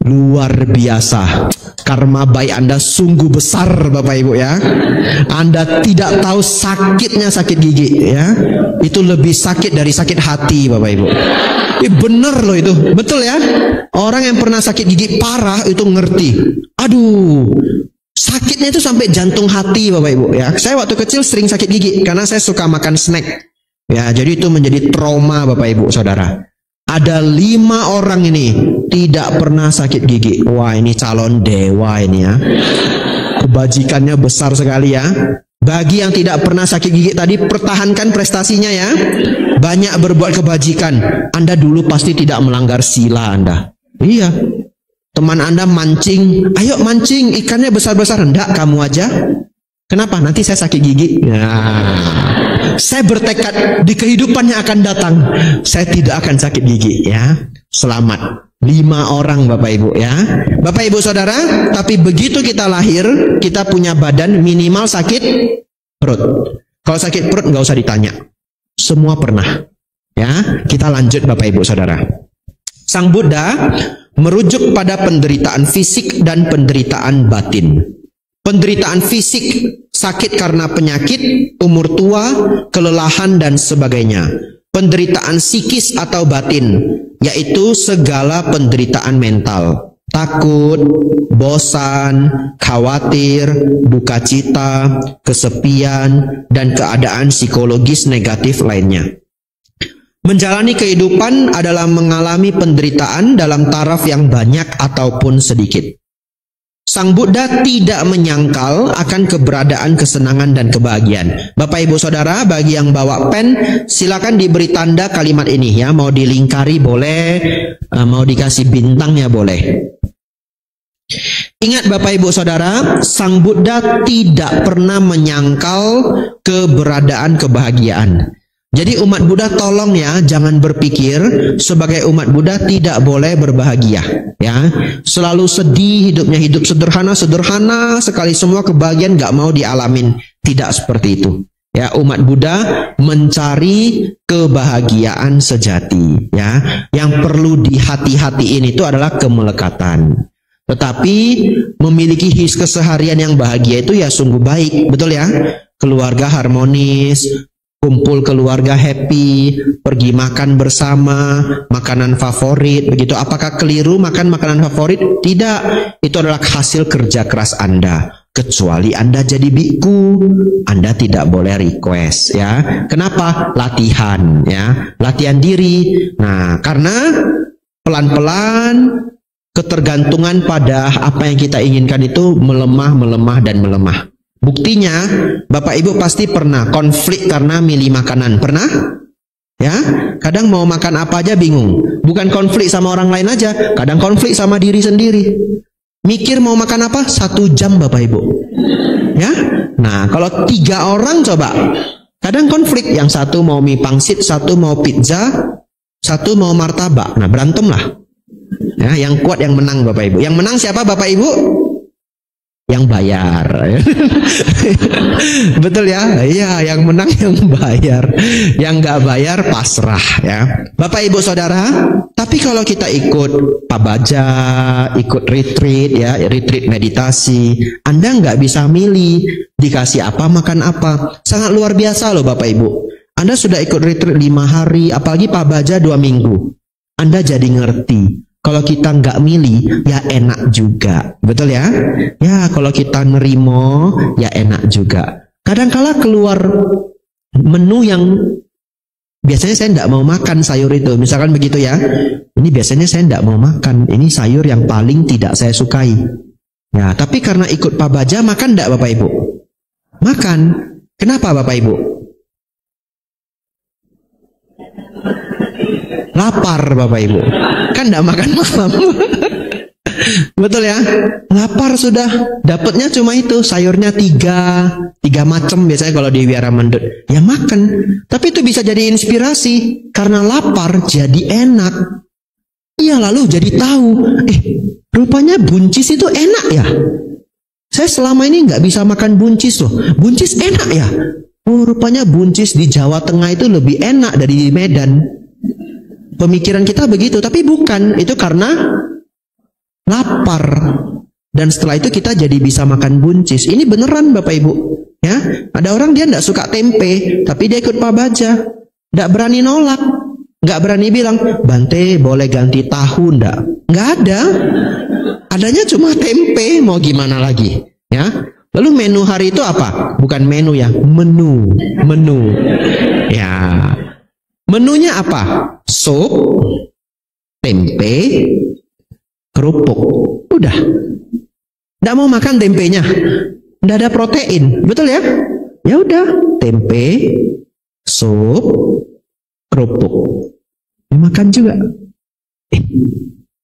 luar biasa. Karma baik Anda sungguh besar Bapak Ibu ya. Anda tidak tahu sakitnya sakit gigi ya. Itu lebih sakit dari sakit hati Bapak Ibu. Bener loh itu, betul ya. Orang yang pernah sakit gigi parah itu ngerti. Aduh, sakitnya itu sampai jantung hati Bapak Ibu ya. Saya waktu kecil sering sakit gigi karena saya suka makan snack. Ya, jadi itu menjadi trauma Bapak Ibu Saudara. Ada 5 orang ini tidak pernah sakit gigi. Wah, ini calon dewa ini ya. Kebajikannya besar sekali ya. Bagi yang tidak pernah sakit gigi tadi, pertahankan prestasinya ya. Banyak berbuat kebajikan. Anda dulu pasti tidak melanggar sila Anda. Iya. Teman Anda mancing, ayo mancing, ikannya besar-besar. Enggak, kamu aja. Kenapa? Nanti saya sakit gigi. Nah, saya bertekad di kehidupan yang akan datang, saya tidak akan sakit gigi ya. Selamat. 5 orang Bapak Ibu ya. Bapak Ibu Saudara, tapi begitu kita lahir, kita punya badan minimal sakit perut. Kalau sakit perut nggak usah ditanya. Semua pernah. Ya, kita lanjut Bapak Ibu Saudara. Sang Buddha merujuk pada penderitaan fisik dan penderitaan batin. Penderitaan fisik, sakit karena penyakit, umur tua, kelelahan, dan sebagainya. Penderitaan psikis atau batin, yaitu segala penderitaan mental. Takut, bosan, khawatir, duka cita, kesepian, dan keadaan psikologis negatif lainnya. Menjalani kehidupan adalah mengalami penderitaan dalam taraf yang banyak ataupun sedikit. Sang Buddha tidak menyangkal akan keberadaan kesenangan dan kebahagiaan. Bapak Ibu Saudara, bagi yang bawa pen, silakan diberi tanda kalimat ini ya. Mau dilingkari boleh, mau dikasih bintang ya boleh. Ingat Bapak Ibu Saudara, Sang Buddha tidak pernah menyangkal keberadaan kebahagiaan. Jadi umat Buddha tolong ya, jangan berpikir sebagai umat Buddha tidak boleh berbahagia ya. Selalu sedih hidupnya, hidup sederhana sekali, semua kebahagiaan gak mau dialamin. Tidak seperti itu ya. Umat Buddha mencari kebahagiaan sejati ya. Yang perlu dihati-hatiin itu adalah kemelekatan. Tetapi memiliki keseharian yang bahagia itu ya sungguh baik, betul ya. Keluarga harmonis, kumpul keluarga happy, pergi makan bersama, makanan favorit, begitu. Apakah keliru makan makanan favorit? Tidak, itu adalah hasil kerja keras Anda. Kecuali Anda jadi biku, Anda tidak boleh request ya. Kenapa? Latihan ya, latihan diri. Nah, karena pelan-pelan ketergantungan pada apa yang kita inginkan itu melemah dan melemah. Buktinya, Bapak Ibu pasti pernah konflik karena milih makanan. Pernah? Ya, kadang mau makan apa aja bingung. Bukan konflik sama orang lain aja, kadang konflik sama diri sendiri. Mikir mau makan apa 1 jam Bapak Ibu. Ya, nah kalau 3 orang coba, kadang konflik. Yang satu mau mie pangsit, satu mau pizza, satu mau martabak. Nah berantem lah. Ya, yang kuat yang menang Bapak Ibu. Yang menang siapa Bapak Ibu? Yang bayar. Betul ya? Iya, yang menang yang bayar. Yang nggak bayar pasrah ya. Bapak Ibu Saudara, tapi kalau kita ikut pabaja, ikut retreat ya, retreat meditasi, Anda nggak bisa milih dikasih apa makan apa. Sangat luar biasa loh Bapak Ibu. Anda sudah ikut retreat 5 hari, apalagi pabaja 2 minggu. Anda jadi ngerti. Kalau kita nggak milih, ya enak juga. Betul ya? Ya, kalau kita nerimo, ya enak juga. Kadang-kala keluar menu yang biasanya saya nggak mau makan sayur itu. Misalkan begitu ya. Ini biasanya saya nggak mau makan. Ini sayur yang paling tidak saya sukai. Ya, tapi karena ikut pabaja, makan nggak Bapak Ibu? Makan. Kenapa Bapak Ibu? Lapar Bapak Ibu. Kan enggak makan malam. Betul ya? Lapar sudah. Dapatnya cuma itu. Sayurnya 3 macam biasanya kalau di Wiara Mendut. Ya makan. Tapi itu bisa jadi inspirasi. Karena lapar jadi enak. Iya lalu jadi tahu. Rupanya buncis itu enak ya. Saya selama ini nggak bisa makan buncis loh. Buncis enak ya. Oh rupanya buncis di Jawa Tengah itu lebih enak dari di Medan. Pemikiran kita begitu, tapi bukan. Itu karena lapar. Dan setelah itu kita jadi bisa makan buncis. Ini beneran Bapak Ibu. Ya, ada orang dia tidak suka tempe, tapi dia ikut pabaja. Tidak berani nolak. Nggak berani bilang, Bante boleh ganti tahu ndak? Nggak ada. Adanya cuma tempe, mau gimana lagi? Ya. Lalu menu hari itu apa? Bukan menu ya, menu. Ya. Menunya apa? Sup, tempe, kerupuk. Udah. Nggak mau makan tempenya. Nggak ada protein. Betul ya? Ya udah. Tempe, sup, kerupuk. Ya, makan juga.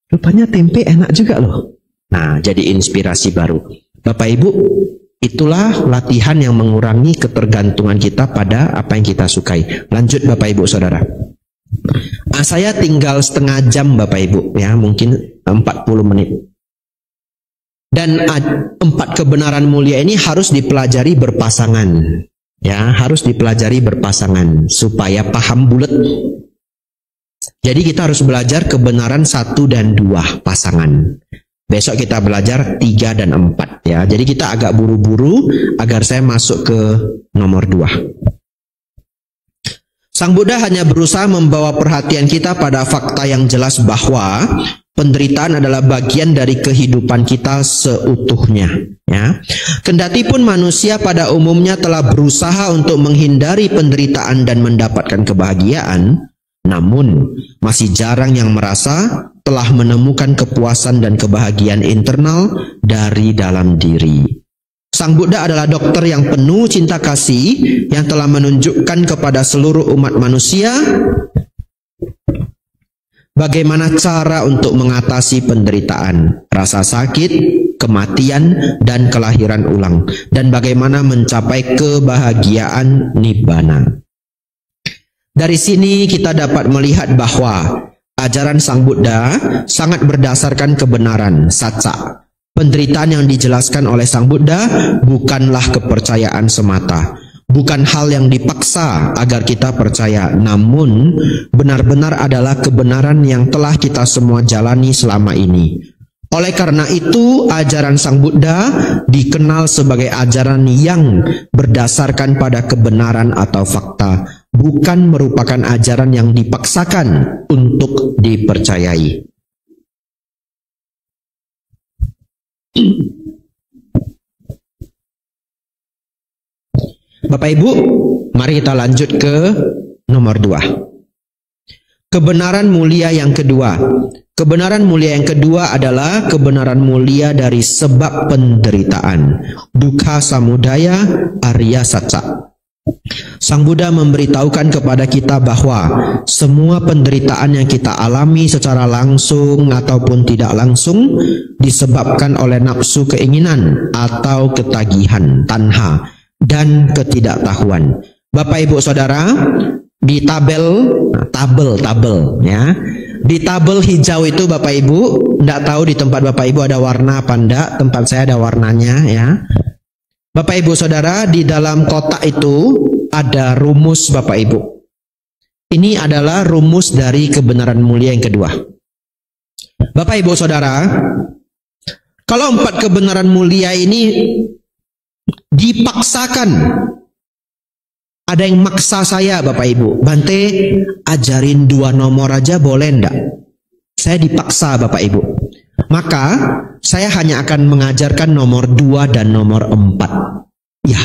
Rupanya tempe enak juga loh. Nah, jadi inspirasi baru. Bapak Ibu, itulah latihan yang mengurangi ketergantungan kita pada apa yang kita sukai. Lanjut Bapak Ibu Saudara. Saya tinggal setengah jam Bapak Ibu ya, mungkin 40 menit. Dan 4 kebenaran mulia ini harus dipelajari berpasangan. Ya, harus dipelajari berpasangan supaya paham bulat. Jadi kita harus belajar kebenaran 1 dan 2 pasangan. Besok kita belajar 3 dan 4 ya. Jadi kita agak buru-buru agar saya masuk ke nomor 2. Sang Buddha hanya berusaha membawa perhatian kita pada fakta yang jelas bahwa penderitaan adalah bagian dari kehidupan kita seutuhnya ya. Kendatipun manusia pada umumnya telah berusaha untuk menghindari penderitaan dan mendapatkan kebahagiaan, namun masih jarang yang merasa telah menemukan kepuasan dan kebahagiaan internal dari dalam diri. Sang Buddha adalah dokter yang penuh cinta kasih yang telah menunjukkan kepada seluruh umat manusia bagaimana cara untuk mengatasi penderitaan, rasa sakit, kematian, dan kelahiran ulang, dan bagaimana mencapai kebahagiaan nibbana. Dari sini kita dapat melihat bahwa ajaran Sang Buddha sangat berdasarkan kebenaran, satsa. Penderitaan yang dijelaskan oleh Sang Buddha bukanlah kepercayaan semata, bukan hal yang dipaksa agar kita percaya, namun benar-benar adalah kebenaran yang telah kita semua jalani selama ini. Oleh karena itu, ajaran Sang Buddha dikenal sebagai ajaran yang berdasarkan pada kebenaran atau fakta, bukan merupakan ajaran yang dipaksakan untuk dipercayai. Bapak Ibu, mari kita lanjut ke nomor 2. Kebenaran mulia yang kedua. Kebenaran mulia yang kedua adalah kebenaran mulia dari sebab penderitaan. Dukkha samudaya arya satsa. Sang Buddha memberitahukan kepada kita bahwa semua penderitaan yang kita alami secara langsung ataupun tidak langsung disebabkan oleh nafsu keinginan atau ketagihan, tanha, dan ketidaktahuan. Bapak Ibu Saudara, di tabel ya. Di tabel hijau itu Bapak Ibu, enggak tahu di tempat Bapak Ibu ada warna apa enggak, tempat saya ada warnanya ya. Bapak Ibu Saudara, di dalam kotak itu ada rumus Bapak Ibu. Ini adalah rumus dari kebenaran mulia yang kedua. Bapak Ibu Saudara, kalau 4 kebenaran mulia ini dipaksakan, ada yang maksa saya Bapak Ibu, Bante ajarin 2 nomor aja boleh enggak? Saya dipaksa Bapak Ibu. Maka saya hanya akan mengajarkan nomor 2 dan nomor 4. Ya,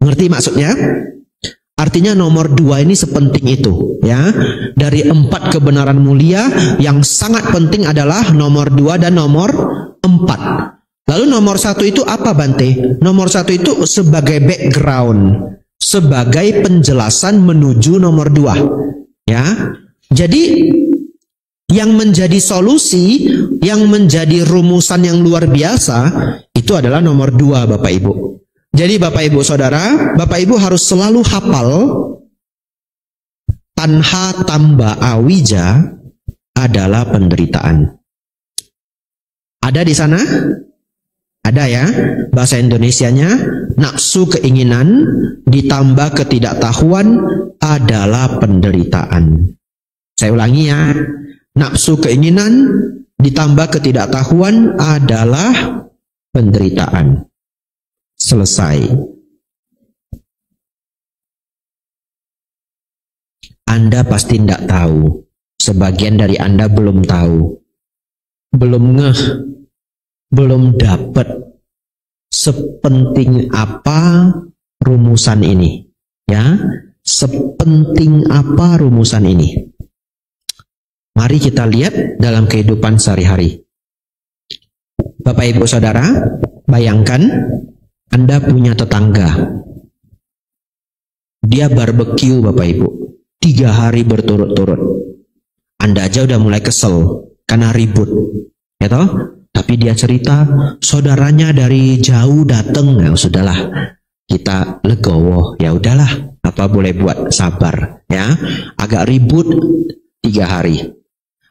ngerti maksudnya? Artinya nomor 2 ini sepenting itu ya. Dari 4 kebenaran mulia yang sangat penting adalah nomor 2 dan nomor 4. Lalu nomor 1 itu apa Bante? Nomor 1 itu sebagai background, sebagai penjelasan menuju nomor 2 ya. Jadi yang menjadi solusi, yang menjadi rumusan yang luar biasa itu adalah nomor 2 Bapak Ibu. Jadi Bapak Ibu Saudara, Bapak Ibu harus selalu hafal tanha tamba awija adalah penderitaan. Ada di sana? Ada ya, bahasa Indonesianya, nafsu keinginan ditambah ketidaktahuan adalah penderitaan. Saya ulangi ya, nafsu keinginan ditambah ketidaktahuan adalah penderitaan. Selesai. Anda pasti tidak tahu, sebagian dari Anda belum tahu, belum ngeh, belum dapat sepenting apa rumusan ini ya, sepenting apa rumusan ini. Mari kita lihat dalam kehidupan sehari-hari. Bapak Ibu Saudara, bayangkan Anda punya tetangga, dia barbeque Bapak Ibu 3 hari berturut-turut. Anda aja udah mulai kesel karena ribut ya toh? Tapi dia cerita saudaranya dari jauh datang, ya sudahlah, kita legowo, ya udahlah, apa boleh buat, sabar ya. Agak ribut 3 hari.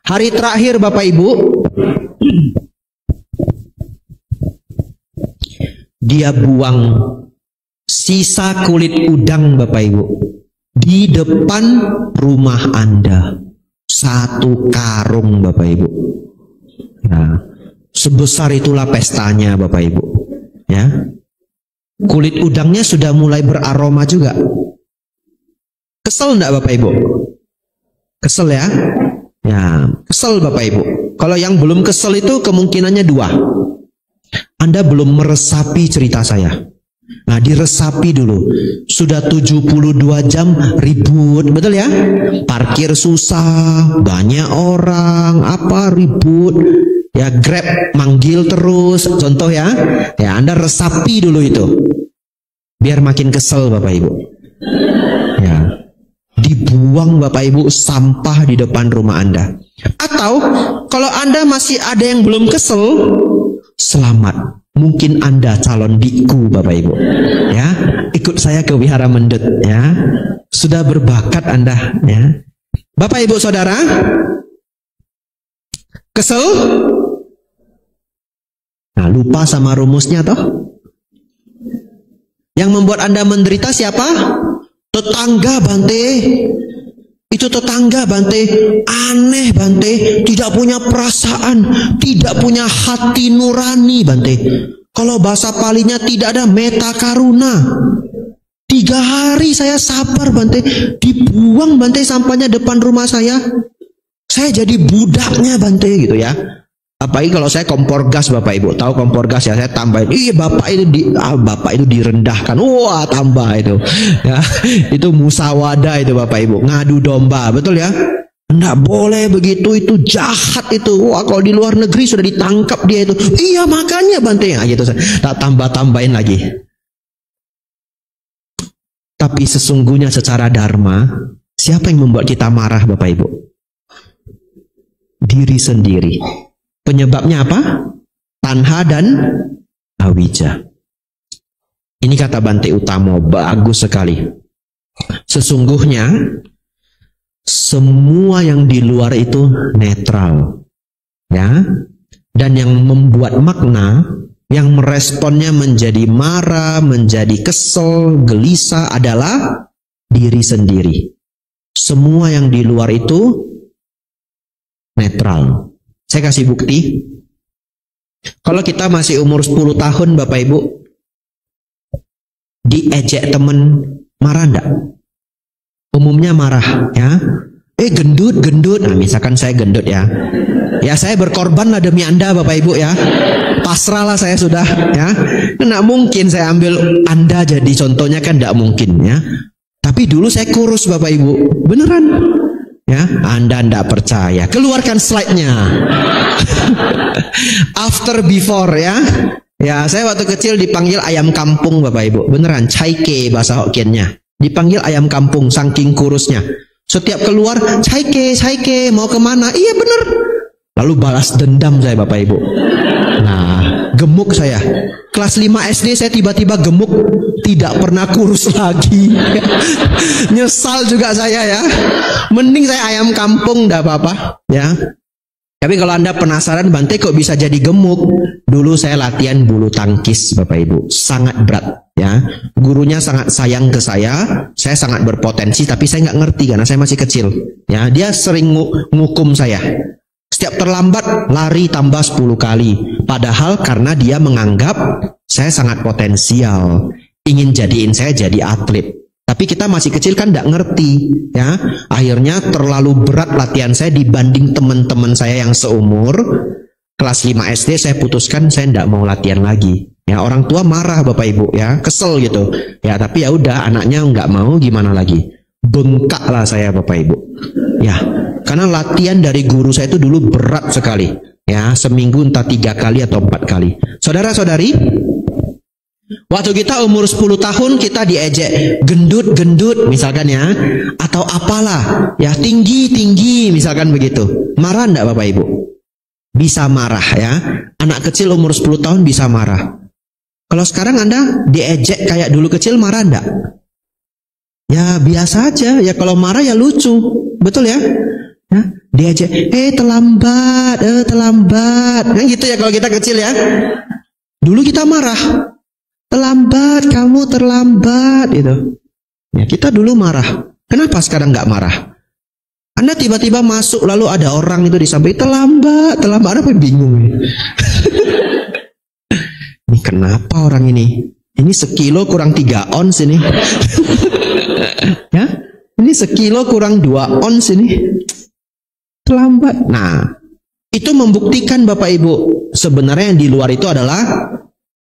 Hari terakhir Bapak Ibu, dia buang sisa kulit udang Bapak Ibu di depan rumah Anda, 1 karung Bapak Ibu. Nah, sebesar itulah pestanya Bapak Ibu ya. Kulit udangnya sudah mulai beraroma juga. Kesel enggak Bapak Ibu? Kesel ya? Ya, kesel Bapak Ibu. Kalau yang belum kesel itu kemungkinannya 2. Anda belum meresapi cerita saya. Nah, diresapi dulu. Sudah 72 jam ribut, betul ya? Parkir susah, banyak orang, apa ribut. Ya, Grab manggil terus, contoh ya. Ya, Anda resapi dulu itu. Biar makin kesel Bapak Ibu. Ya. Dibuang Bapak Ibu sampah di depan rumah Anda. Atau kalau Anda masih ada yang belum kesel, selamat. Mungkin Anda calon biku Bapak Ibu. Ya, ikut saya ke Wihara Mendut ya. Sudah berbakat Anda ya. Bapak Ibu Saudara, kesel? Nah, lupa sama rumusnya toh? Yang membuat Anda menderita siapa? Tetangga Bante. Itu tetangga Bante, aneh Bante, tidak punya perasaan, tidak punya hati nurani Bante. Kalau bahasa Palinya tidak ada meta karuna. 3 hari saya sabar Bante, dibuang Bante sampahnya depan rumah saya. Saya jadi budaknya Bante gitu ya. Apalagi kalau saya kompor gas Bapak Ibu, tahu kompor gas ya, saya tambahin, bapak itu direndahkan, wah tambah itu, ya itu musawadah itu Bapak Ibu, ngadu domba, betul ya? Enggak boleh begitu, itu jahat itu. Wah, kalau di luar negeri sudah ditangkap dia itu. Iya makanya Bante, ya gitu saya tak tambahin lagi. Tapi sesungguhnya secara dharma, siapa yang membuat kita marah Bapak Ibu? Diri sendiri. Penyebabnya apa? Tanha dan awija. Ini kata Bante Utamo, bagus sekali. Sesungguhnya semua yang di luar itu netral, ya. Dan yang membuat makna, yang meresponnya menjadi marah, menjadi kesel, gelisah adalah diri sendiri. Semua yang di luar itu netral. Saya kasih bukti. Kalau kita masih umur 10 tahun Bapak Ibu, diejek temen, marah enggak? Umumnya marah, ya. Gendut. Nah, misalkan saya gendut ya. Ya saya berkorban lah demi Anda Bapak Ibu ya. Pasrah lah saya sudah ya. Nggak mungkin saya ambil Anda jadi contohnya, kan nggak mungkin ya. Tapi dulu saya kurus Bapak Ibu. Beneran. Ya, Anda nggak percaya. Keluarkan slide-nya. After before ya. Ya, saya waktu kecil dipanggil ayam kampung Bapak Ibu. Beneran, caike bahasa Hokkiennya. Dipanggil ayam kampung saking kurusnya. Setiap keluar, caike, mau kemana? Iya bener. Lalu balas dendam saya Bapak Ibu. Nah, gemuk saya. Kelas 5 SD saya tiba-tiba gemuk. Tidak pernah kurus lagi. Nyesal juga saya ya. Mending saya ayam kampung, enggak apa-apa ya. Tapi kalau Anda penasaran, Bante kok bisa jadi gemuk? Dulu saya latihan bulu tangkis Bapak Ibu. Sangat berat ya. Gurunya sangat sayang ke saya sangat berpotensi, tapi saya nggak ngerti karena saya masih kecil. Ya, dia sering ngukum saya. Setiap terlambat lari tambah 10 kali. Padahal karena dia menganggap saya sangat potensial, ingin jadiin saya jadi atlet. Tapi kita masih kecil kan nggak ngerti ya. Akhirnya terlalu berat latihan saya dibanding teman-teman saya yang seumur. Kelas 5 SD saya putuskan saya nggak mau latihan lagi. Ya, orang tua marah Bapak Ibu ya, kesel gitu. Ya, tapi ya udah, anaknya nggak mau, gimana lagi? Bengkaklah saya Bapak Ibu. Ya, karena latihan dari guru saya itu dulu berat sekali. Ya, seminggu entah 3 kali atau 4 kali. Saudara-saudari, waktu kita umur 10 tahun kita diejek gendut misalkan ya, atau apalah ya, tinggi misalkan begitu. Marah enggak Bapak Ibu? Bisa marah ya. Anak kecil umur 10 tahun bisa marah. Kalau sekarang Anda diejek kayak dulu kecil, marah enggak? Ya biasa aja ya. Kalau marah ya lucu, betul ya? Ya, diejek, terlambat. Kan gitu ya kalau kita kecil ya. Dulu kita marah. Terlambat, kamu terlambat itu. Ya, kita dulu marah. Kenapa sekarang nggak marah? Anda tiba-tiba masuk lalu ada orang itu di samping, terlambat, apa bingung. Ini kenapa orang ini? Ini sekilo kurang 3 ons ini. Ya, ini sekilo kurang 2 ons ini. Terlambat. Nah, itu membuktikan Bapak Ibu, sebenarnya yang di luar itu adalah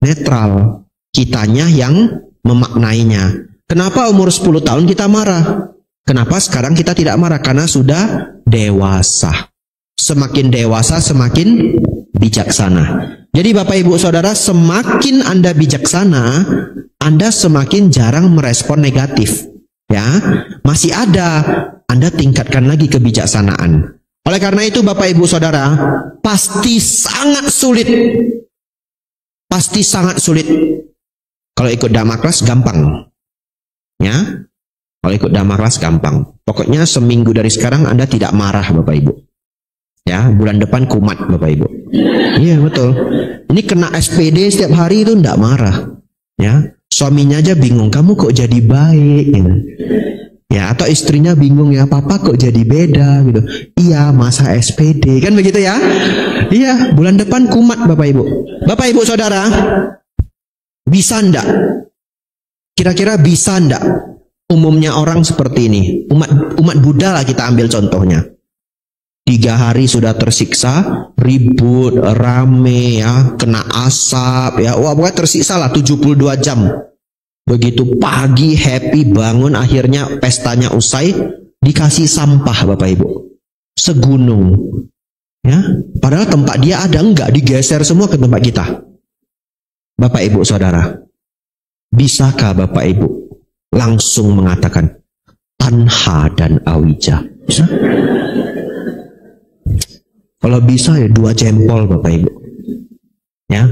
netral. Kitanya yang memaknainya. Kenapa umur 10 tahun kita marah? Kenapa sekarang kita tidak marah? Karena sudah dewasa. Semakin dewasa, semakin bijaksana. Jadi Bapak Ibu Saudara, semakin Anda bijaksana, Anda semakin jarang merespon negatif. Ya, masih ada, Anda tingkatkan lagi kebijaksanaan. Oleh karena itu Bapak Ibu Saudara, pasti sangat sulit. Pasti sangat sulit. Kalau ikut Dhamma Class gampang. Ya. Kalau ikut Dhamma Class gampang. Pokoknya seminggu dari sekarang Anda tidak marah Bapak Ibu. Ya, bulan depan kumat Bapak Ibu. Iya, betul. Ini kena SPD setiap hari itu tidak marah. Ya. Suaminya aja bingung, kamu kok jadi baik gitu. Ya, atau istrinya bingung, ya papa kok jadi beda gitu. Iya, masa SPD kan begitu ya. Iya, bulan depan kumat Bapak Ibu. Bapak Ibu Saudara, bisa ndak? Kira-kira bisa ndak? Umumnya orang seperti ini. Umat Buddha lah kita ambil contohnya. 3 hari sudah tersiksa, ribut, rame ya, kena asap ya. Wah, pokoknya tersiksa lah 72 jam. Begitu pagi happy bangun, akhirnya pestanya usai, dikasih sampah Bapak Ibu. Segunung. Ya, padahal tempat dia ada, enggak, digeser semua ke tempat kita. Bapak Ibu Saudara, bisakah Bapak Ibu langsung mengatakan Tanha dan Awija. Bisa? Kalau bisa ya 2 jempol Bapak Ibu. Ya,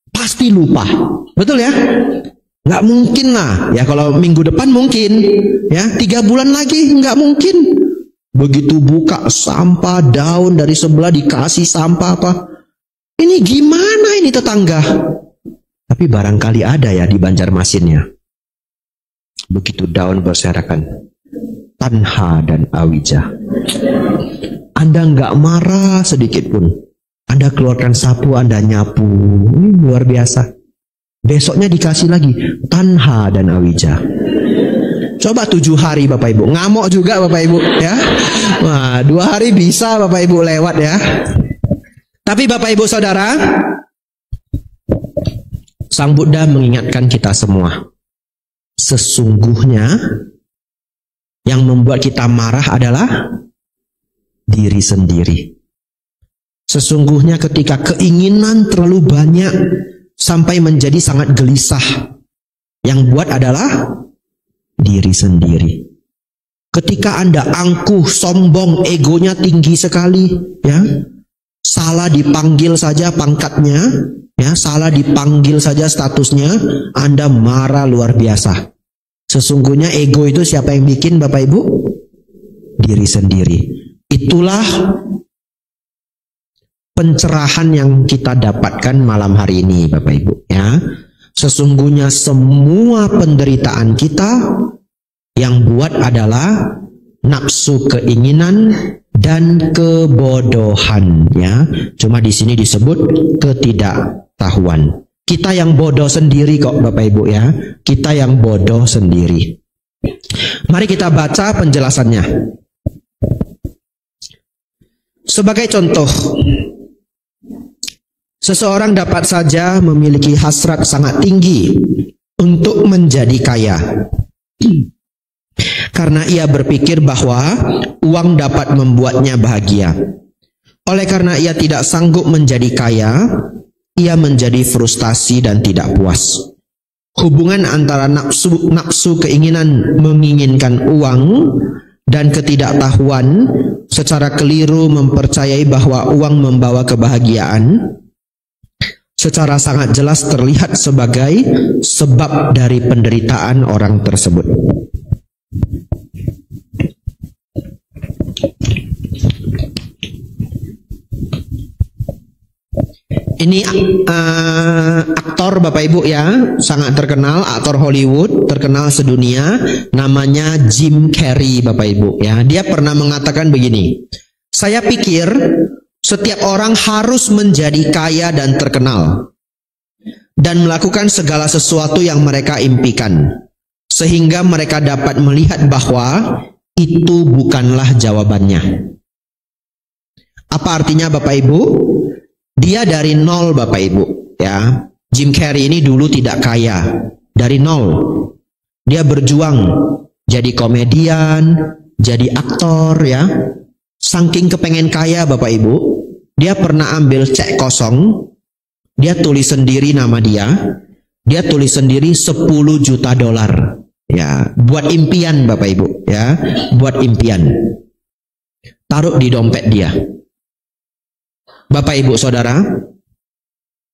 pasti lupa. Betul ya? Nggak mungkin lah. Ya kalau minggu depan mungkin. Ya, 3 bulan lagi nggak mungkin. Begitu buka sampah, daun dari sebelah dikasih sampah apa. Ini gimana ini tetangga? Tapi barangkali ada ya di Banjarmasinnya. Begitu daun berserakan. Tanha dan Awija. Anda nggak marah sedikit pun. Anda keluarkan sapu, Anda nyapu. Luar biasa. Besoknya dikasih lagi Tanha dan Awija. Coba 7 hari Bapak Ibu. Ngamuk juga Bapak Ibu ya. Wah, 2 hari bisa Bapak Ibu lewat ya. Tapi Bapak Ibu Saudara, Sang Buddha mengingatkan kita semua. Sesungguhnya yang membuat kita marah adalah diri sendiri. Sesungguhnya ketika keinginan terlalu banyak sampai menjadi sangat gelisah, yang buat adalah diri sendiri. Ketika Anda angkuh, sombong, egonya tinggi sekali, ya, salah dipanggil saja pangkatnya, ya, salah dipanggil saja statusnya, Anda marah luar biasa. Sesungguhnya ego itu siapa yang bikin Bapak Ibu? Diri sendiri. Itulah pencerahan yang kita dapatkan malam hari ini Bapak Ibu ya. Sesungguhnya semua penderitaan kita yang buat adalah nafsu keinginan dan kebodohan ya. Cuma di sini disebut ketidaktahuan. Kita yang bodoh sendiri kok Bapak Ibu ya. Kita yang bodoh sendiri. Mari kita baca penjelasannya. Sebagai contoh, seseorang dapat saja memiliki hasrat sangat tinggi untuk menjadi kaya. Karena ia berpikir bahwa uang dapat membuatnya bahagia. Oleh karena ia tidak sanggup menjadi kaya, ia menjadi frustasi dan tidak puas. Hubungan antara nafsu keinginan menginginkan uang dan ketidaktahuan secara keliru mempercayai bahwa uang membawa kebahagiaan secara sangat jelas terlihat sebagai sebab dari penderitaan orang tersebut. Ini aktor Bapak Ibu ya, sangat terkenal, aktor Hollywood, terkenal sedunia, namanya Jim Carrey Bapak Ibu ya. Dia pernah mengatakan begini, saya pikir setiap orang harus menjadi kaya dan terkenal dan melakukan segala sesuatu yang mereka impikan, sehingga mereka dapat melihat bahwa itu bukanlah jawabannya. Apa artinya Bapak Ibu? Dia dari nol Bapak Ibu ya. Jim Carrey ini dulu tidak kaya, dari nol. Dia berjuang jadi komedian, jadi aktor ya. Saking kepengen kaya Bapak Ibu, dia pernah ambil cek kosong, dia tulis sendiri nama dia tulis sendiri 10 juta dolar ya, buat impian Bapak Ibu ya, buat impian. Taruh di dompet dia. Bapak Ibu Saudara,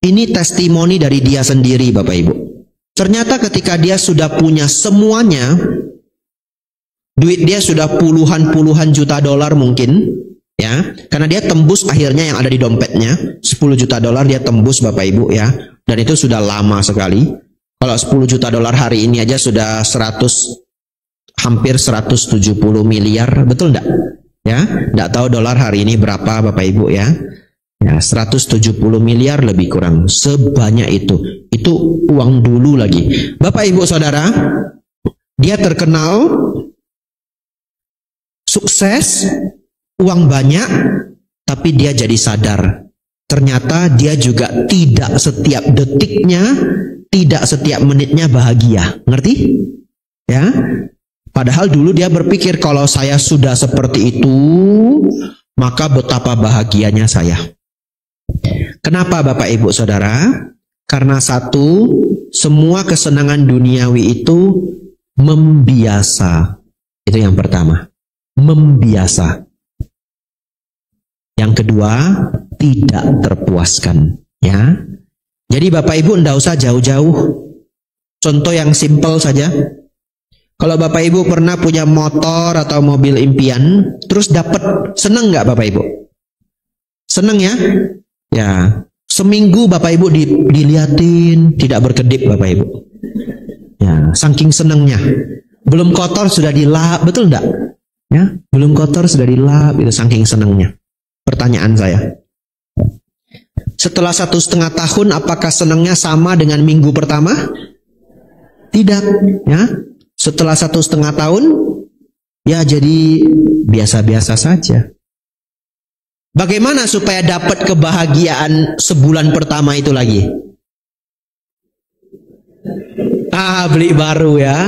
ini testimoni dari dia sendiri Bapak Ibu. Ternyata ketika dia sudah punya semuanya, duit dia sudah puluhan juta dolar mungkin, ya, karena dia tembus akhirnya yang ada di dompetnya, 10 juta dolar dia tembus Bapak Ibu ya, dan itu sudah lama sekali. Kalau 10 juta dolar hari ini aja sudah hampir 170 miliar, betul enggak? Ya, enggak tahu dolar hari ini berapa Bapak Ibu ya. Ya, 170 miliar lebih kurang, sebanyak itu. Itu uang dulu lagi. Bapak Ibu Saudara, dia terkenal, sukses, uang banyak, tapi dia jadi sadar. Ternyata dia juga tidak setiap detiknya, tidak setiap menitnya bahagia. Ngerti? Ya. Padahal dulu dia berpikir kalau saya sudah seperti itu, maka betapa bahagianya saya. Kenapa Bapak Ibu Saudara? Karena satu, semua kesenangan duniawi itu Membiasa. Itu yang pertama. Membiasa. Yang kedua, tidak terpuaskan. Ya. Jadi Bapak Ibu tidak usah jauh-jauh. Contoh yang simpel saja. Kalau Bapak Ibu pernah punya motor atau mobil impian, terus dapat, seneng nggak Bapak Ibu? Seneng ya? Ya. Seminggu Bapak Ibu diliatin, tidak berkedip Bapak Ibu. Ya, saking senengnya. Belum kotor sudah dilap, betul enggak? Ya, belum kotor sudah dilap, itu saking senengnya. Pertanyaan saya. Setelah 1,5 tahun, apakah senangnya sama dengan minggu pertama? Tidak, ya. Setelah 1,5 tahun, ya jadi biasa-biasa saja. Bagaimana supaya dapat kebahagiaan sebulan pertama itu lagi? Beli baru ya.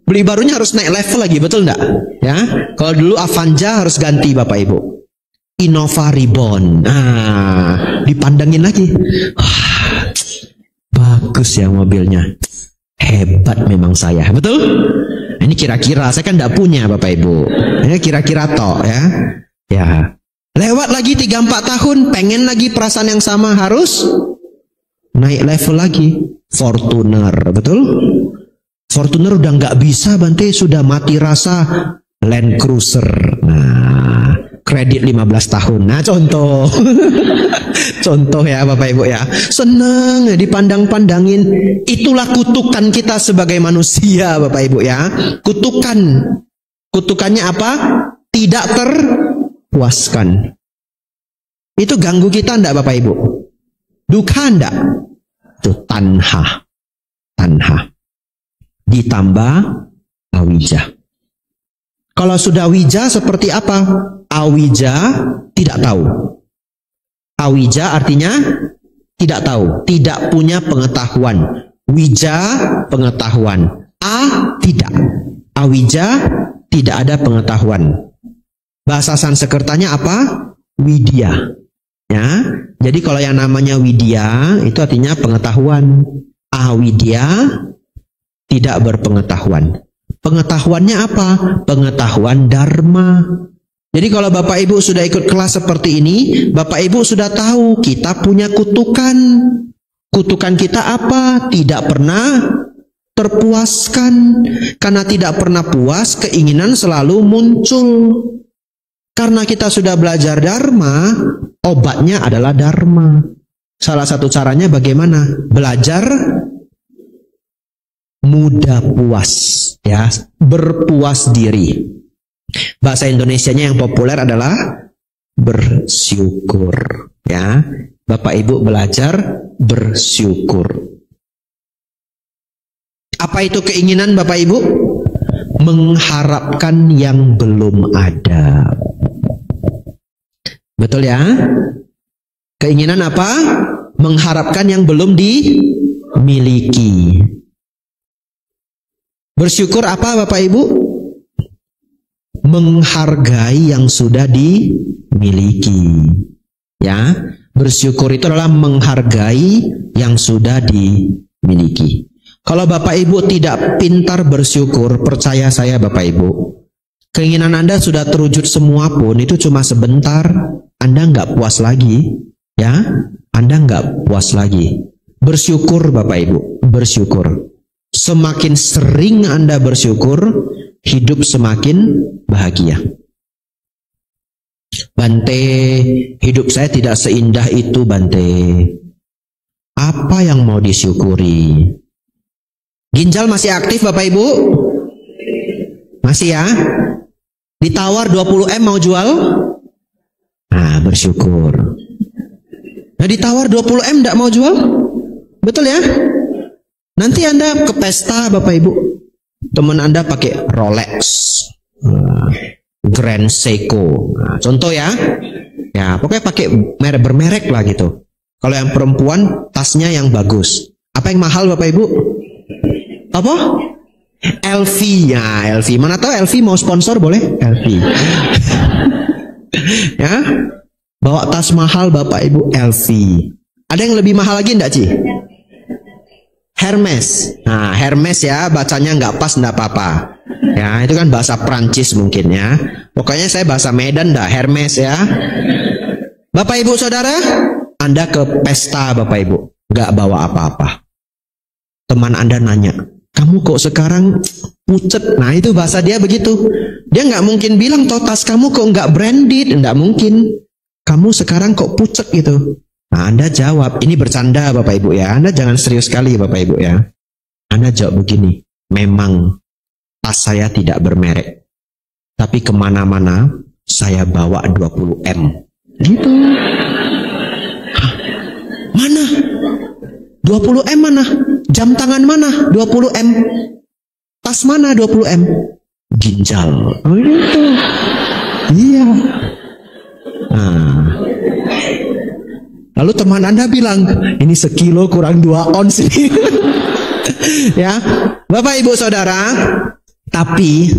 Beli barunya harus naik level lagi, betul enggak? Ya. Kalau dulu Avanza harus ganti Bapak Ibu. Innova Reborn. Dipandangin lagi. Wah, bagus ya mobilnya. Hebat memang saya. Betul? Ini kira-kira, saya kan enggak punya Bapak Ibu. Ini kira-kira toh ya. Ya. Lewat lagi 3-4 tahun, pengen lagi perasaan yang sama, harus naik level lagi. Fortuner, betul? Fortuner udah nggak bisa Bante, sudah mati rasa. Land Cruiser, nah kredit 15 tahun, nah contoh. Contoh ya Bapak Ibu ya, senang dipandang-pandangin. Itulah kutukan kita sebagai manusia Bapak Ibu ya. Kutukannya apa? Tidak terpuaskan. Itu ganggu kita enggak Bapak Ibu? Duka enggak? Itu tanha. Ditambah awija. Kalau sudah wija seperti apa? Awija tidak tahu. Awija artinya tidak tahu, tidak punya pengetahuan. Wija pengetahuan. Tidak. Awija tidak ada pengetahuan. Bahasa Sanskertanya apa? Widya. Ya. Jadi kalau yang namanya widya itu artinya pengetahuan. Awidya tidak berpengetahuan. Pengetahuannya apa? Pengetahuan dharma. Jadi kalau Bapak Ibu sudah ikut kelas seperti ini, Bapak Ibu sudah tahu kita punya kutukan. Kutukan kita apa? Tidak pernah terpuaskan. Karena tidak pernah puas, keinginan selalu muncul. Karena kita sudah belajar dharma, obatnya adalah dharma. Salah satu caranya bagaimana? Belajar mudah puas, ya, berpuas diri. Bahasa Indonesianya yang populer adalah bersyukur, ya. Bapak Ibu belajar bersyukur. Apa itu keinginan Bapak Ibu? Mengharapkan yang belum ada. Betul ya? Keinginan apa? Mengharapkan yang belum dimiliki. Bersyukur apa Bapak Ibu? Menghargai yang sudah dimiliki. Ya, bersyukur itu adalah menghargai yang sudah dimiliki. Kalau Bapak Ibu tidak pintar bersyukur, percaya saya Bapak Ibu, keinginan Anda sudah terwujud semua pun itu cuma sebentar, Anda nggak puas lagi, ya, Anda nggak puas lagi. Bersyukur Bapak Ibu, bersyukur. Semakin sering Anda bersyukur, hidup semakin bahagia. Bante, hidup saya tidak seindah itu Bante. Apa yang mau disyukuri? Ginjal masih aktif Bapak Ibu? Masih ya? Ditawar 20M mau jual? Nah, bersyukur. Nah, ditawar 20M tidak mau jual? Betul ya? Nanti Anda ke pesta Bapak Ibu, teman Anda pakai Rolex, Grand Seiko, contoh ya, ya pokoknya pakai merek bermerek lah gitu. Kalau yang perempuan tasnya yang bagus. Apa yang mahal Bapak Ibu? Apa? LV ya, LV. Mana tahu LV mau sponsor boleh? LV. Ya, bawa tas mahal Bapak Ibu LV. Ada yang lebih mahal lagi enggak Ci? Hermes. Nah, Hermes ya, bacanya nggak pas nggak apa-apa. Ya, itu kan bahasa Prancis mungkin ya. Pokoknya saya bahasa Medan dah, Hermes ya. Bapak Ibu Saudara, Anda ke pesta Bapak Ibu, nggak bawa apa-apa. Teman Anda nanya, kamu kok sekarang pucet? Nah, itu bahasa dia begitu. Dia nggak mungkin bilang, toh tas kamu kok nggak branded, nggak mungkin. Kamu sekarang kok pucet gitu. Nah, Anda jawab, ini bercanda Bapak Ibu ya. Anda jangan serius sekali Bapak Ibu ya. Anda jawab begini, memang tas saya tidak bermerek, tapi kemana-mana saya bawa 20M. Gitu. Hah? Mana? 20M mana? Jam tangan mana? 20M. Tas mana 20M? Ginjal. Oh gitu. Iya. Nah. Lalu teman Anda bilang, ini sekilo kurang 2 ons ini. Ya, Bapak Ibu Saudara, tapi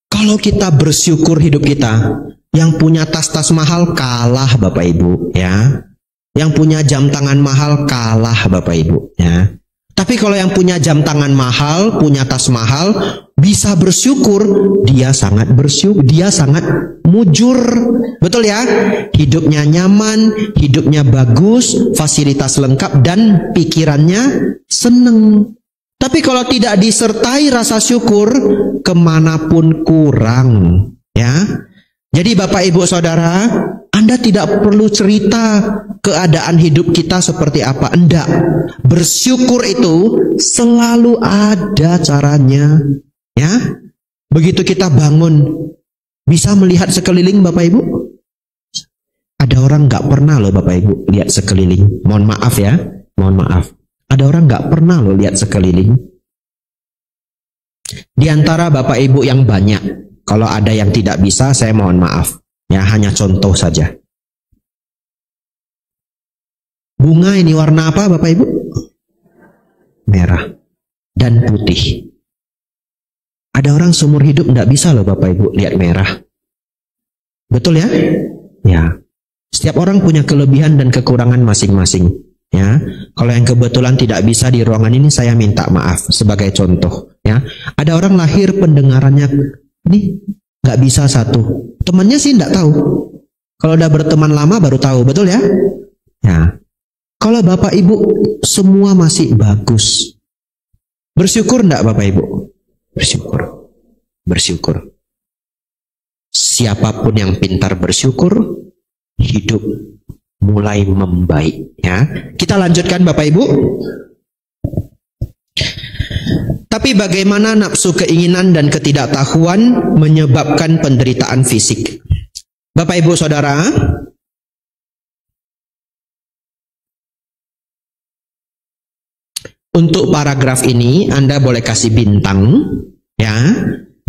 kalau kita bersyukur hidup kita, yang punya tas-tas mahal kalah Bapak Ibu ya. Yang punya jam tangan mahal kalah Bapak Ibu ya. Tapi kalau yang punya jam tangan mahal, punya tas mahal, bisa bersyukur, dia sangat bersyukur, dia sangat mujur. Betul ya? Hidupnya nyaman, hidupnya bagus, fasilitas lengkap, dan pikirannya seneng. Tapi kalau tidak disertai rasa syukur, kemanapun kurang ya. Jadi Bapak Ibu Saudara, Anda tidak perlu cerita keadaan hidup kita seperti apa. Enggak. Bersyukur itu selalu ada caranya. Ya. Begitu kita bangun, bisa melihat sekeliling Bapak Ibu. Ada orang nggak pernah loh Bapak Ibu lihat sekeliling. Mohon maaf ya. Mohon maaf. Ada orang nggak pernah loh lihat sekeliling. Di antara Bapak Ibu yang banyak, kalau ada yang tidak bisa, saya mohon maaf. Ya, hanya contoh saja. Bunga ini warna apa Bapak Ibu? Merah dan putih. Ada orang seumur hidup tidak bisa loh Bapak Ibu lihat merah. Betul ya? Ya. Setiap orang punya kelebihan dan kekurangan masing-masing. Ya. Kalau yang kebetulan tidak bisa di ruangan ini, saya minta maaf sebagai contoh. Ya. Ada orang lahir pendengarannya ini nggak bisa satu. Temannya sih nggak tahu. Kalau udah berteman lama baru tahu, betul ya? Ya. Kalau Bapak Ibu semua masih bagus, bersyukur nggak Bapak Ibu? Bersyukur. Bersyukur. Siapapun yang pintar bersyukur, hidup mulai membaik. Ya. Kita lanjutkan Bapak Ibu. Tapi bagaimana nafsu keinginan dan ketidaktahuan menyebabkan penderitaan fisik? Bapak Ibu Saudara, untuk paragraf ini Anda boleh kasih bintang ya.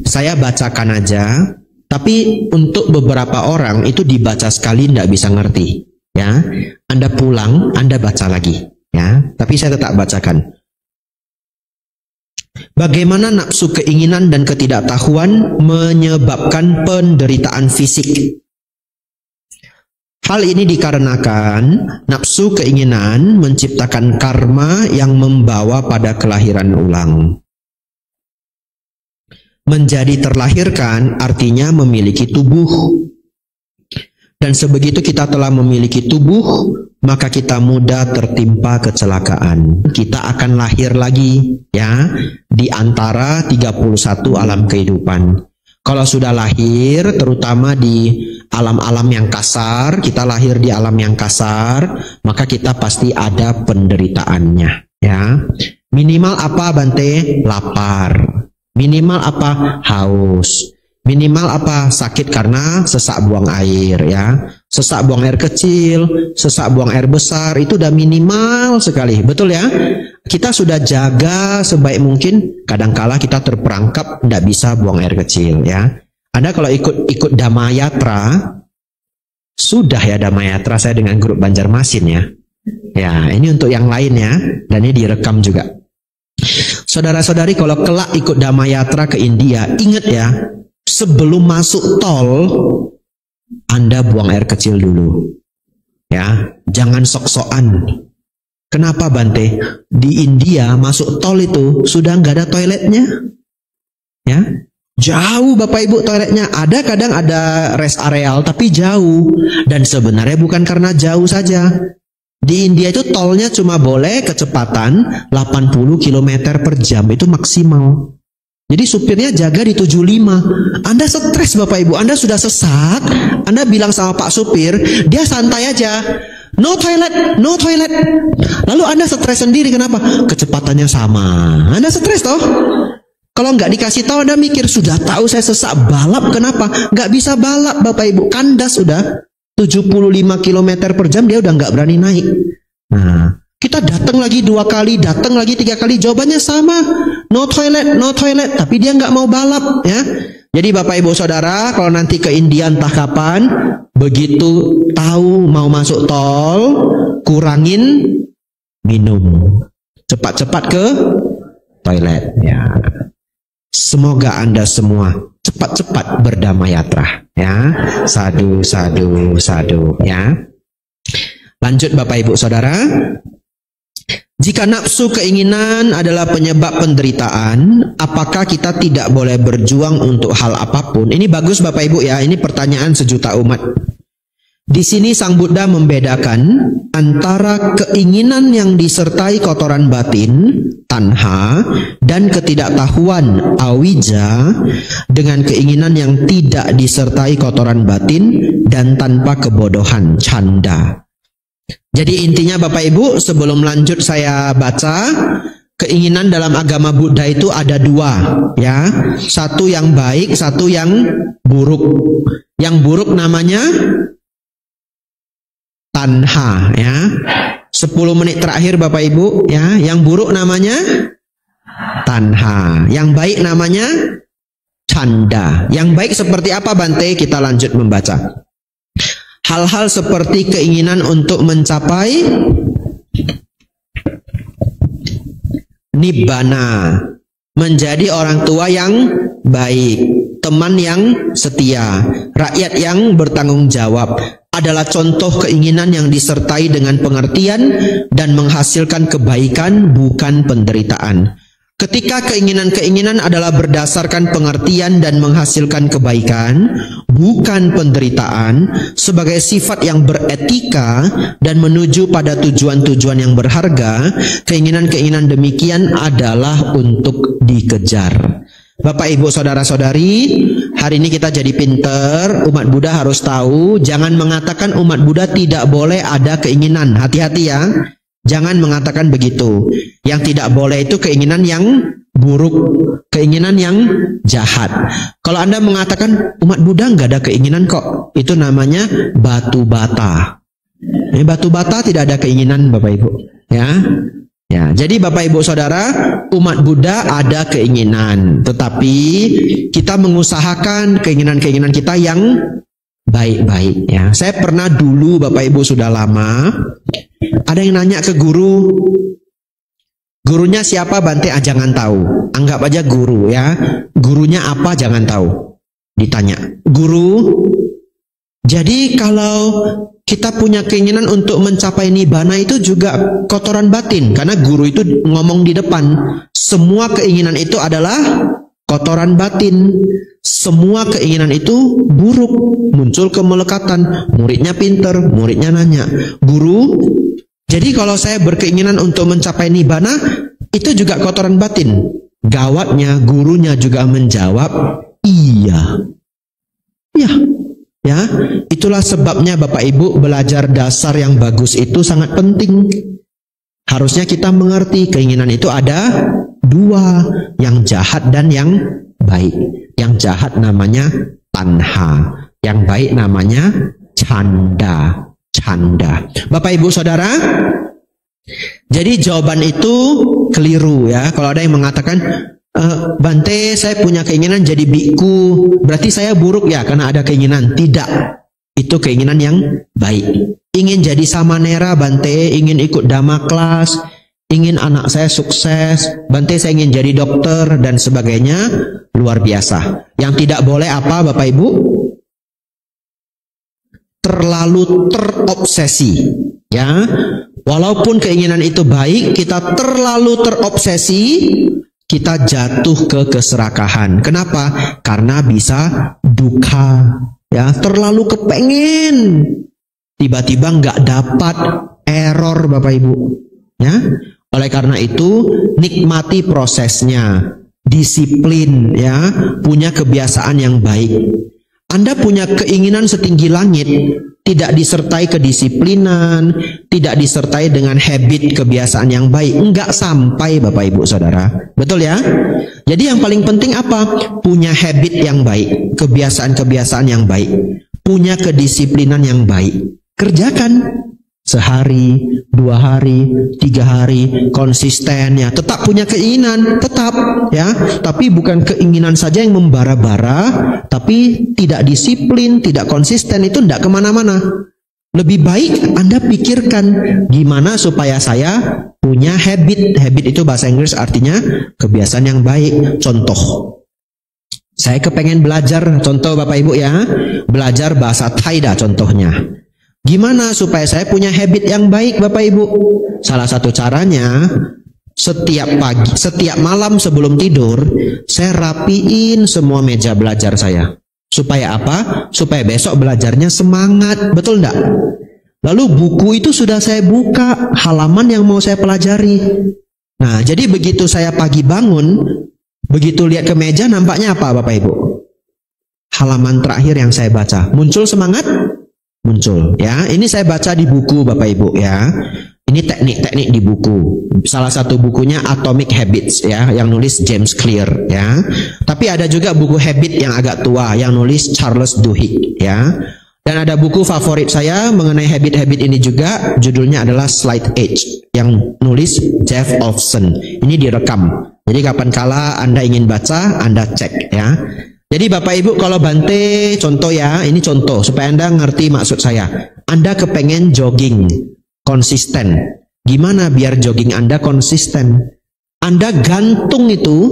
Saya bacakan aja, tapi untuk beberapa orang itu dibaca sekali tidak bisa ngerti ya. Anda pulang, Anda baca lagi ya, tapi saya tetap bacakan. Bagaimana nafsu keinginan dan ketidaktahuan menyebabkan penderitaan fisik? Hal ini dikarenakan nafsu keinginan menciptakan karma yang membawa pada kelahiran ulang. Menjadi terlahirkan artinya memiliki tubuh. Dan sebegitu kita telah memiliki tubuh, maka kita mudah tertimpa kecelakaan. Kita akan lahir lagi ya di antara 31 alam kehidupan. Kalau sudah lahir, terutama di alam-alam yang kasar, kita lahir di alam yang kasar, maka kita pasti ada penderitaannya ya. Minimal apa Bante? Lapar. Minimal apa? Haus. Minimal apa? Sakit karena sesak buang air ya. Sesak buang air kecil, sesak buang air besar, itu udah minimal sekali. Betul ya? Kita sudah jaga sebaik mungkin, kadangkala kita terperangkap tidak bisa buang air kecil ya. Anda kalau ikut Damayatra, sudah ya Damayatra saya dengan grup Banjarmasin ya. Ya, ini untuk yang lain ya, dan ini direkam juga. Saudara-saudari kalau kelak ikut Damayatra ke India, ingat ya, sebelum masuk tol, Anda buang air kecil dulu. Ya, jangan sok-sokan. Kenapa Bante? Di India masuk tol itu sudah nggak ada toiletnya. Ya, jauh Bapak Ibu toiletnya. Ada kadang ada rest areal tapi jauh. Dan sebenarnya bukan karena jauh saja. Di India itu tolnya cuma boleh kecepatan 80 km per jam. Itu maksimal. Jadi supirnya jaga di 75. Anda stres Bapak Ibu. Anda sudah sesak. Anda bilang sama Pak supir, dia santai aja. No toilet, no toilet. Lalu Anda stres sendiri, kenapa? Kecepatannya sama. Anda stres toh? Kalau nggak dikasih tahu, Anda mikir, sudah tahu saya sesak, balap kenapa? Nggak bisa balap Bapak Ibu, kandas sudah 75 km per jam, dia udah nggak berani naik. Nah, kita datang lagi 2 kali, datang lagi 3 kali, jawabannya sama. No toilet, no toilet. Tapi dia nggak mau balap ya. Jadi Bapak Ibu Saudara, kalau nanti ke India entah kapan, begitu tahu mau masuk tol, kurangin minum. Cepat-cepat ke toilet ya. Semoga Anda semua cepat-cepat berdamayatra ya. Sadu, sadu, sadu ya. Lanjut Bapak Ibu Saudara. Jika nafsu keinginan adalah penyebab penderitaan, apakah kita tidak boleh berjuang untuk hal apapun? Ini bagus Bapak Ibu ya, ini pertanyaan sejuta umat. Di sini Sang Buddha membedakan antara keinginan yang disertai kotoran batin, tanha, dan ketidaktahuan, awija, dengan keinginan yang tidak disertai kotoran batin dan tanpa kebodohan, canda. Jadi intinya Bapak Ibu, sebelum lanjut saya baca, keinginan dalam agama Buddha itu ada 2 ya. Satu yang baik, satu yang buruk. Yang buruk namanya tanha ya. 10 menit terakhir Bapak Ibu ya. Yang buruk namanya tanha. Yang baik namanya canda. Yang baik seperti apa Bante? Kita lanjut membaca. Hal-hal seperti keinginan untuk mencapai nibbana, menjadi orang tua yang baik, teman yang setia, rakyat yang bertanggung jawab, adalah contoh keinginan yang disertai dengan pengertian dan menghasilkan kebaikan, bukan penderitaan. Ketika keinginan-keinginan adalah berdasarkan pengertian dan menghasilkan kebaikan, bukan penderitaan, sebagai sifat yang beretika dan menuju pada tujuan-tujuan yang berharga, keinginan-keinginan demikian adalah untuk dikejar. Bapak Ibu Saudara-saudari, hari ini kita jadi pinter, umat Buddha harus tahu, jangan mengatakan umat Buddha tidak boleh ada keinginan, hati-hati ya. Jangan mengatakan begitu. Yang tidak boleh itu keinginan yang buruk, keinginan yang jahat. Kalau Anda mengatakan umat Buddha nggak ada keinginan kok, itu namanya batu bata. Ini batu bata tidak ada keinginan Bapak Ibu. Ya, ya. Jadi Bapak Ibu Saudara, umat Buddha ada keinginan, tetapi kita mengusahakan keinginan-keinginan kita yang baik-baik. Ya, saya pernah dulu Bapak Ibu sudah lama. Ada yang nanya ke guru, gurunya siapa Bante? Ah, jangan tahu. Anggap aja guru ya. Gurunya apa? Jangan tahu. Ditanya, guru, jadi kalau kita punya keinginan untuk mencapai nibbana itu juga kotoran batin. Karena guru itu ngomong di depan, semua keinginan itu adalah kotoran batin. Semua keinginan itu buruk, muncul kemelekatan. Muridnya pinter, muridnya nanya, guru, jadi kalau saya berkeinginan untuk mencapai nibbana, itu juga kotoran batin. Gawatnya, gurunya juga menjawab, iya. Ya, itulah sebabnya Bapak Ibu belajar dasar yang bagus itu sangat penting. Harusnya kita mengerti keinginan itu ada 2, yang jahat dan yang baik. Yang jahat namanya tanha, yang baik namanya canda. Bapak Ibu Saudara, jadi jawaban itu keliru ya. Kalau ada yang mengatakan, Bante saya punya keinginan jadi biku, berarti saya buruk ya karena ada keinginan. Tidak, itu keinginan yang baik. Ingin jadi samanera Bante, ingin ikut dhamma kelas, ingin anak saya sukses, Bante saya ingin jadi dokter dan sebagainya, luar biasa. Yang tidak boleh apa Bapak Ibu? Terlalu terobsesi Ya, walaupun keinginan itu baik, kita terlalu terobsesi, kita jatuh ke keserakahan. Kenapa? Karena bisa duka. Ya, terlalu kepengen, tiba-tiba nggak dapat, error Bapak Ibu. Ya, oleh karena itu nikmati prosesnya, disiplin, ya, punya kebiasaan yang baik. Anda punya keinginan setinggi langit, tidak disertai kedisiplinan, tidak disertai dengan habit kebiasaan yang baik, enggak sampai Bapak Ibu Saudara. Betul ya? Jadi yang paling penting apa? Punya habit yang baik, kebiasaan-kebiasaan yang baik, punya kedisiplinan yang baik. Kerjakan sehari, 2 hari, 3 hari, konsisten ya. Tetap punya keinginan, tetap ya. Tapi bukan keinginan saja yang membara-bara, tapi tidak disiplin, tidak konsisten, itu tidak kemana-mana. Lebih baik Anda pikirkan gimana supaya saya punya habit. Habit itu bahasa Inggris artinya kebiasaan yang baik. Contoh, saya kepengen belajar, contoh Bapak Ibu ya, belajar bahasa Thai dah contohnya. Gimana supaya saya punya habit yang baik Bapak Ibu? Salah satu caranya, setiap pagi, setiap malam sebelum tidur, saya rapiin semua meja belajar saya. Supaya apa? Supaya besok belajarnya semangat. Betul enggak? Lalu buku itu sudah saya buka, halaman yang mau saya pelajari. Nah, jadi begitu saya pagi bangun, begitu lihat ke meja, nampaknya apa Bapak Ibu? Halaman terakhir yang saya baca. Muncul semangat? Muncul ya. Ini saya baca di buku Bapak Ibu ya. Ini teknik-teknik di buku. Salah satu bukunya Atomic Habits ya, yang nulis James Clear ya. Tapi ada juga buku habit yang agak tua yang nulis Charles Duhigg ya. Dan ada buku favorit saya mengenai habit-habit ini juga, judulnya adalah Slight Edge yang nulis Jeff Olson. Ini direkam. Jadi kapan kala Anda ingin baca, Anda cek ya. Jadi Bapak Ibu kalau Bante, contoh ya, ini contoh supaya Anda ngerti maksud saya. Anda kepengen jogging, konsisten. Gimana biar jogging Anda konsisten? Anda gantung itu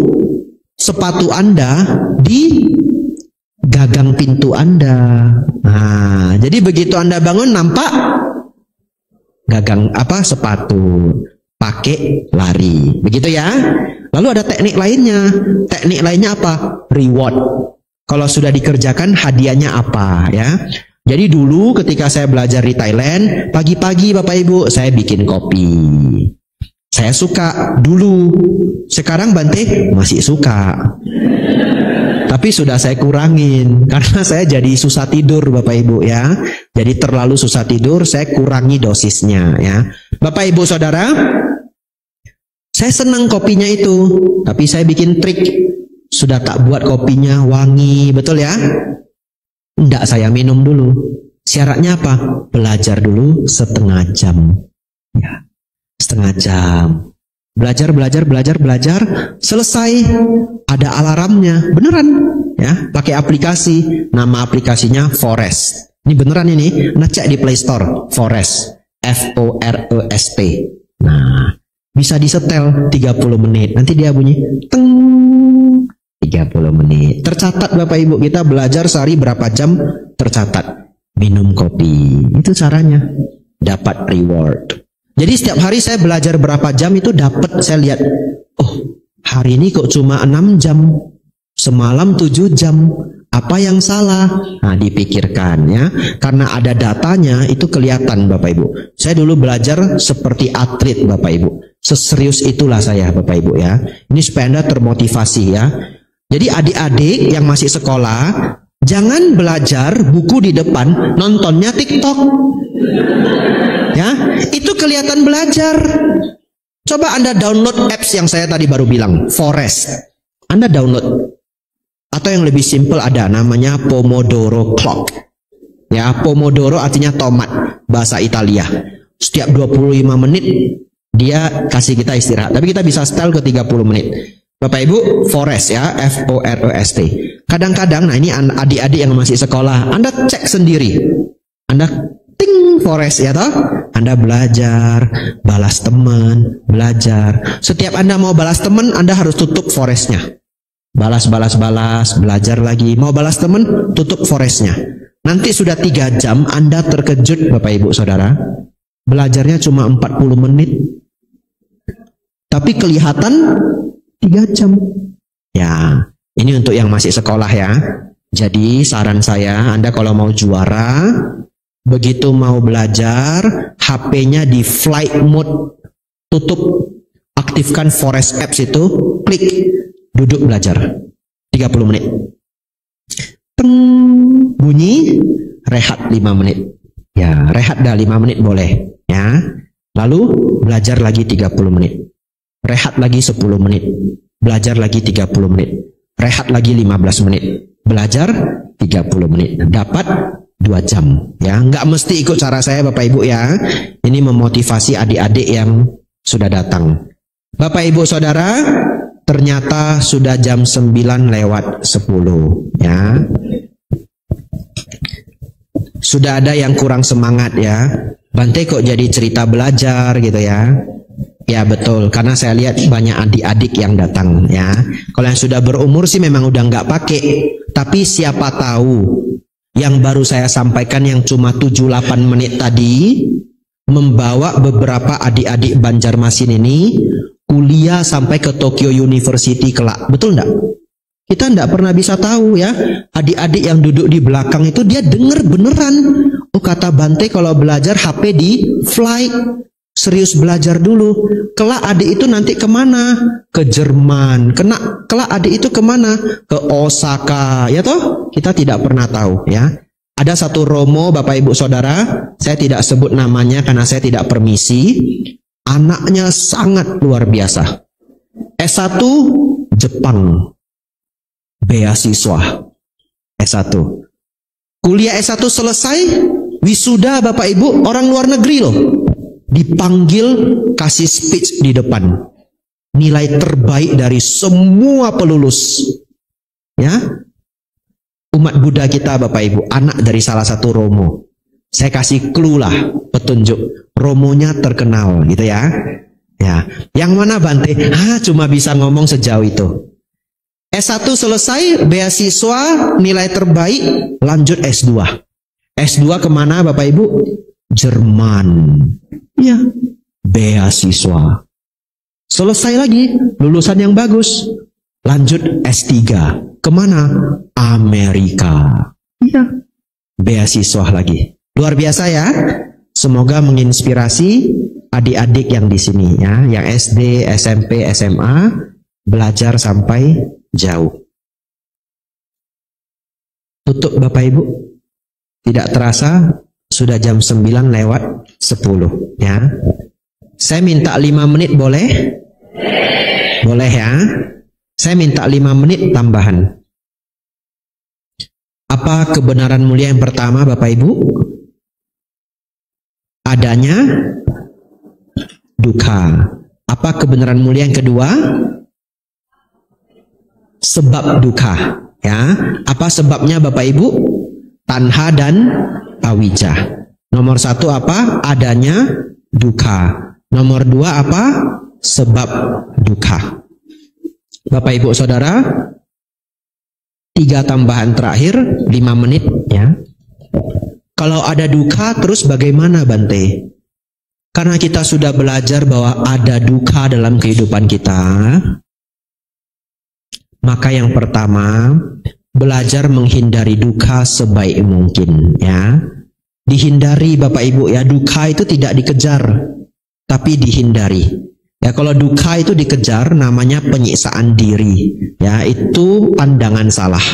sepatu Anda di gagang pintu Anda. Nah, jadi begitu Anda bangun nampak gagang apa sepatu, pakai lari. Begitu ya. Lalu ada teknik lainnya. Teknik lainnya apa? Reward. Kalau sudah dikerjakan hadiahnya apa ya? Jadi dulu ketika saya belajar di Thailand, pagi-pagi Bapak Ibu saya bikin kopi. Saya suka dulu. Sekarang Bante masih suka. Tapi sudah saya kurangin karena saya jadi susah tidur Bapak Ibu ya. Jadi terlalu susah tidur, saya kurangi dosisnya ya. Bapak Ibu Saudara, saya senang kopinya itu, tapi saya bikin trik. Sudah tak buat kopinya wangi, betul ya? Enggak, saya minum dulu. Syaratnya apa? Belajar dulu setengah jam. Ya, setengah jam. Belajar. Selesai, ada alarmnya. Beneran, ya? Pakai aplikasi. Nama aplikasinya Forest. Ini beneran ini. Nah, cek di Play Store. Forest. Forest. Nah, bisa disetel 30 menit. Nanti dia bunyi teng. 30 menit. Tercatat Bapak Ibu, kita belajar sehari berapa jam, tercatat. Minum kopi. Itu caranya. Dapat reward. Jadi setiap hari saya belajar berapa jam itu dapat, saya lihat. Oh, hari ini kok cuma 6 jam. Semalam 7 jam. Apa yang salah? Nah, dipikirkan ya. Karena ada datanya, itu kelihatan Bapak Ibu. Saya dulu belajar seperti atlet Bapak Ibu. Seserius itulah saya Bapak Ibu ya. Ini supaya Anda termotivasi ya. Jadi adik-adik yang masih sekolah, jangan belajar buku di depan, nontonnya TikTok. Ya, itu kelihatan belajar. Coba Anda download apps yang saya tadi baru bilang, Forest. Anda download. Atau yang lebih simpel ada namanya Pomodoro Clock. Ya, Pomodoro artinya tomat, bahasa Italia. Setiap 25 menit dia kasih kita istirahat. Tapi kita bisa setel ke 30 menit. Bapak Ibu, Forest ya, Forest. Kadang-kadang, nah ini adik-adik yang masih sekolah, Anda cek sendiri. Anda ting Forest ya toh? Anda belajar, balas teman, belajar. Setiap Anda mau balas teman, Anda harus tutup Forestnya. Balas, belajar lagi. Mau balas teman, tutup Forestnya. Nanti sudah 3 jam, Anda terkejut Bapak Ibu Saudara. belajarnya cuma 40 menit. Tapi kelihatan 3 jam. Ya, ini untuk yang masih sekolah ya. Jadi saran saya, Anda kalau mau juara, begitu mau belajar, HP-nya di flight mode, tutup, aktifkan Forest Apps itu, klik, duduk belajar 30 menit. Teng, bunyi, rehat 5 menit. Ya, rehat dah 5 menit boleh. Ya, lalu belajar lagi 30 menit. Rehat lagi 10 menit. Belajar lagi 30 menit. Rehat lagi 15 menit. Belajar 30 menit. Dapat 2 jam. Ya, nggak mesti ikut cara saya Bapak Ibu ya. Ini memotivasi adik-adik yang sudah datang. Bapak Ibu Saudara, ternyata sudah jam 9:10 ya. Sudah ada yang kurang semangat ya. Bante kok jadi cerita belajar gitu ya. Ya betul, karena saya lihat banyak adik-adik yang datang ya. Kalau yang sudah berumur sih memang udah nggak pakai. Tapi siapa tahu yang baru saya sampaikan yang cuma 7-8 menit tadi membawa beberapa adik-adik Banjarmasin ini kuliah sampai ke Tokyo University kelak. Betul enggak? Kita enggak pernah bisa tahu ya. Adik-adik yang duduk di belakang itu dia dengar beneran. Oh kata Bante kalau belajar HP di flight. Serius belajar dulu. Kelak adik itu nanti kemana? Ke Jerman. Kelak adik itu kemana? Ke Osaka. Ya toh? Kita tidak pernah tahu ya. Ada satu Romo Bapak Ibu Saudara. Saya tidak sebut namanya karena saya tidak permisi. Anaknya sangat luar biasa. S1 Jepang. Beasiswa. S1. Kuliah S1 selesai. Wisuda Bapak Ibu. Orang luar negeri loh. Dipanggil kasih speech di depan. Nilai terbaik dari semua pelulus. Ya. Umat Buddha kita Bapak Ibu, anak dari salah satu Romo. Saya kasih clue lah, petunjuk. Romonya terkenal gitu ya. Ya. Yang mana Bante? Cuma bisa ngomong sejauh itu. S1 selesai, beasiswa, nilai terbaik, lanjut S2. S2 kemana Bapak Ibu? Jerman. Ya, beasiswa. Selesai lagi, lulusan yang bagus. Lanjut S3. Kemana? Amerika. Ya, beasiswa lagi. Luar biasa ya. Semoga menginspirasi adik-adik yang di sini ya, yang SD, SMP, SMA belajar sampai jauh. Tutup Bapak Ibu. Tidak terasa sudah jam 9:10 ya. Saya minta 5 menit boleh? Boleh ya. Saya minta 5 menit tambahan. Apa kebenaran mulia yang pertama Bapak Ibu? Adanya duka. Apa kebenaran mulia yang kedua? Sebab duka. Ya, apa sebabnya Bapak Ibu? Tanha dan awija. Nomor 1 apa? Adanya duka. Nomor 2 apa? Sebab duka. Bapak Ibu Saudara, 3 tambahan terakhir 5 menit ya. Kalau ada duka terus bagaimana Bante? Karena kita sudah belajar bahwa ada duka dalam kehidupan kita. Maka yang pertama, belajar menghindari duka sebaik mungkin ya. Dihindari Bapak Ibu ya, duka itu tidak dikejar, tapi dihindari. Ya kalau duka itu dikejar namanya penyiksaan diri. Ya itu pandangan salah.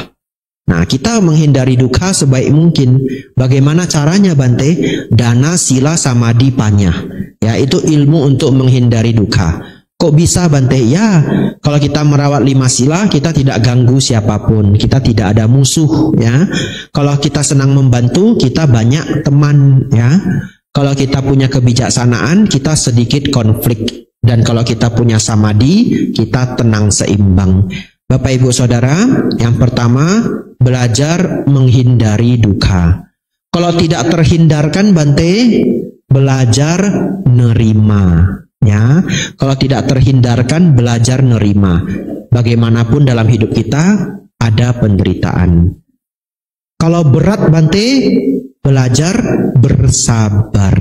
Nah kita menghindari duka sebaik mungkin. Bagaimana caranya Bante? Dana sila samadhi panya. Ya itu ilmu untuk menghindari duka. Kok bisa Bante? Ya kalau kita merawat 5 sila kita tidak ganggu siapapun. Kita tidak ada musuh ya. Kalau kita senang membantu kita banyak teman ya. Kalau kita punya kebijaksanaan kita sedikit konflik. Dan kalau kita punya samadhi, kita tenang seimbang. Bapak Ibu Saudara, yang pertama, belajar menghindari duka. Kalau tidak terhindarkan Bante, belajar nerima. Ya, kalau tidak terhindarkan, belajar nerima. Bagaimanapun dalam hidup kita, ada penderitaan. Kalau berat Bante, belajar bersabar.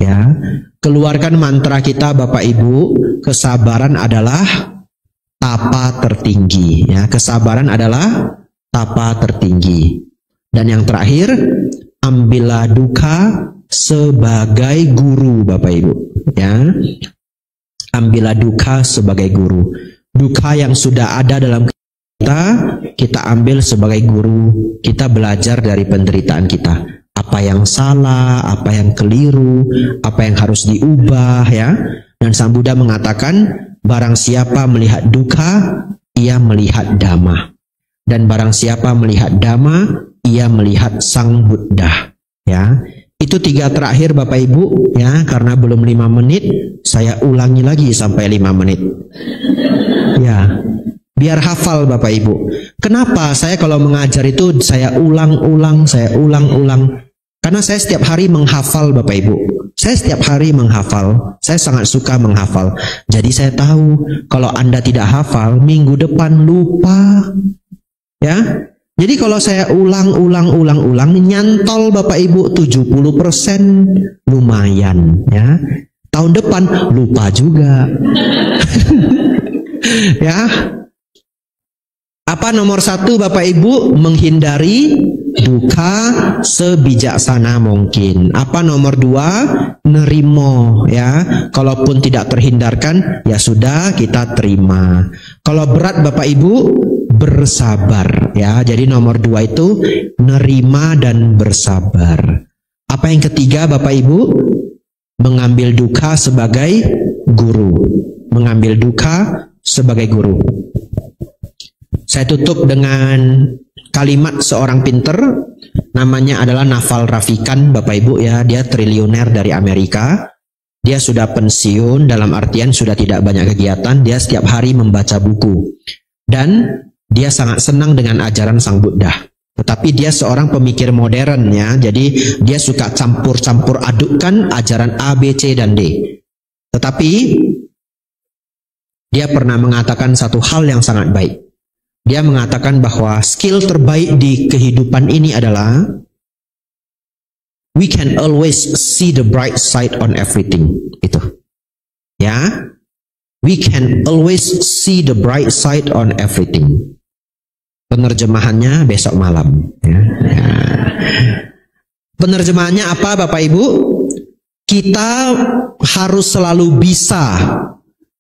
Ya, keluarkan mantra kita Bapak Ibu. Kesabaran adalah tapa tertinggi. Ya, kesabaran adalah tapa tertinggi. Dan yang terakhir, ambillah duka sebagai guru Bapak Ibu. Ya, ambillah duka sebagai guru. Duka yang sudah ada dalam kita ambil sebagai guru. Kita belajar dari penderitaan kita. Apa yang salah, apa yang keliru, apa yang harus diubah, ya. Dan Sang Buddha mengatakan, barang siapa melihat duka, ia melihat Dhamma. Dan barang siapa melihat Dhamma, ia melihat Sang Buddha. Ya, itu 3 terakhir Bapak Ibu, ya, karena belum 5 menit, saya ulangi lagi sampai 5 menit. Ya, biar hafal Bapak Ibu. Kenapa saya kalau mengajar itu saya ulang-ulang. Karena saya setiap hari menghafal Bapak Ibu. Saya setiap hari menghafal. Saya sangat suka menghafal. Jadi saya tahu kalau Anda tidak hafal, minggu depan lupa. Ya. Jadi kalau saya ulang, nyantol Bapak Ibu 70%, lumayan, ya. Tahun depan lupa juga. Ya. Apa nomor 1 Bapak Ibu? Menghindari duka sebijaksana mungkin. Apa nomor 2? Nerimo, ya. Kalaupun tidak terhindarkan, ya sudah, kita terima. Kalau berat Bapak Ibu, bersabar, ya. Jadi nomor 2 itu nerima dan bersabar. Apa yang ketiga Bapak Ibu? Mengambil duka sebagai guru. Mengambil duka sebagai guru. Saya tutup dengan kalimat seorang pinter, namanya adalah Naval Ravikant Bapak Ibu, ya. Dia triliuner dari Amerika. Dia sudah pensiun, dalam artian sudah tidak banyak kegiatan. Dia setiap hari membaca buku. Dan dia sangat senang dengan ajaran Sang Buddha. Tetapi dia seorang pemikir modern, ya. Jadi dia suka campur-campur adukkan ajaran A, B, C, dan D. Tetapi dia pernah mengatakan satu hal yang sangat baik. Dia mengatakan bahwa skill terbaik di kehidupan ini adalah we can always see the bright side on everything. Itu. Ya. We can always see the bright side on everything. Penerjemahannya besok malam. Ya. Ya. Penerjemahannya apa Bapak Ibu? Kita harus selalu bisa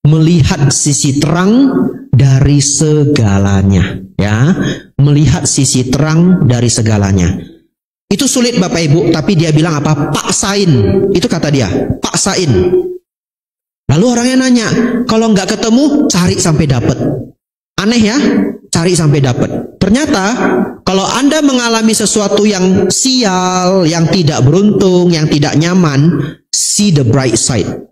melihat sisi terang dari segalanya, ya. Melihat sisi terang dari segalanya. Itu sulit Bapak Ibu, tapi dia bilang apa? Paksain. Itu kata dia, paksain. Lalu orangnya nanya, kalau nggak ketemu, cari sampai dapat. Aneh ya? Cari sampai dapat. Ternyata kalau Anda mengalami sesuatu yang sial, yang tidak beruntung, yang tidak nyaman, see the bright side.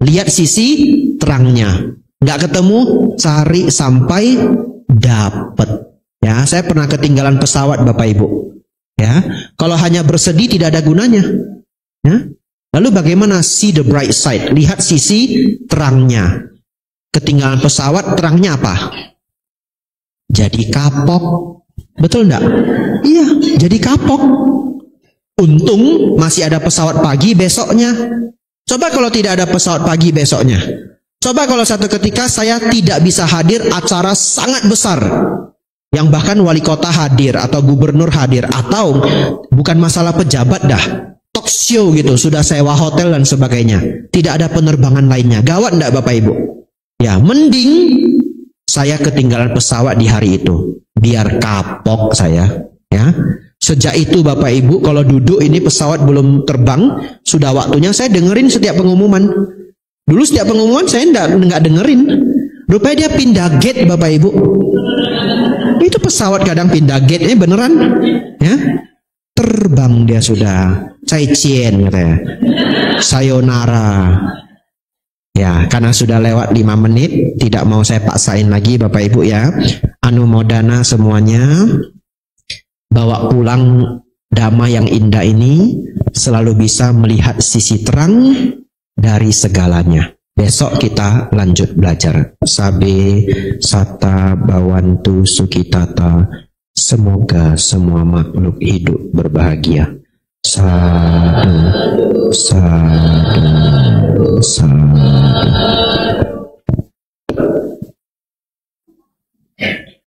Lihat sisi terangnya. Nggak ketemu, cari sampai dapat. Ya, saya pernah ketinggalan pesawat Bapak Ibu. Ya, kalau hanya bersedih tidak ada gunanya. Ya. Lalu bagaimana see the bright side? Lihat sisi terangnya. Ketinggalan pesawat, terangnya apa? Jadi kapok. Betul enggak? Iya, jadi kapok. Untung masih ada pesawat pagi besoknya. Coba kalau tidak ada pesawat pagi besoknya. Coba kalau satu ketika saya tidak bisa hadir acara sangat besar. Yang bahkan wali kota hadir atau gubernur hadir. Atau bukan masalah pejabat dah. Talk show gitu. Sudah sewa hotel dan sebagainya. Tidak ada penerbangan lainnya. Gawat enggak Bapak Ibu? Ya mending saya ketinggalan pesawat di hari itu. Biar kapok saya. Ya. Sejak itu Bapak Ibu kalau duduk ini pesawat belum terbang. Sudah waktunya saya dengerin setiap pengumuman. Dulu setiap pengumuman saya nggak dengerin. Rupanya dia pindah gate Bapak Ibu. Itu pesawat kadang pindah gate, ini beneran. Ya, terbang dia sudah. Caicien katanya. Sayonara. Ya, karena sudah lewat 5 menit, tidak mau saya paksain lagi Bapak Ibu ya. Anumodana semuanya. Bawa pulang Dhamma yang indah ini, selalu bisa melihat sisi terang dari segalanya. Besok kita lanjut belajar. Sabe sata bawantu sukitata. Semoga semua makhluk hidup berbahagia. Sadu, sadu, sadu.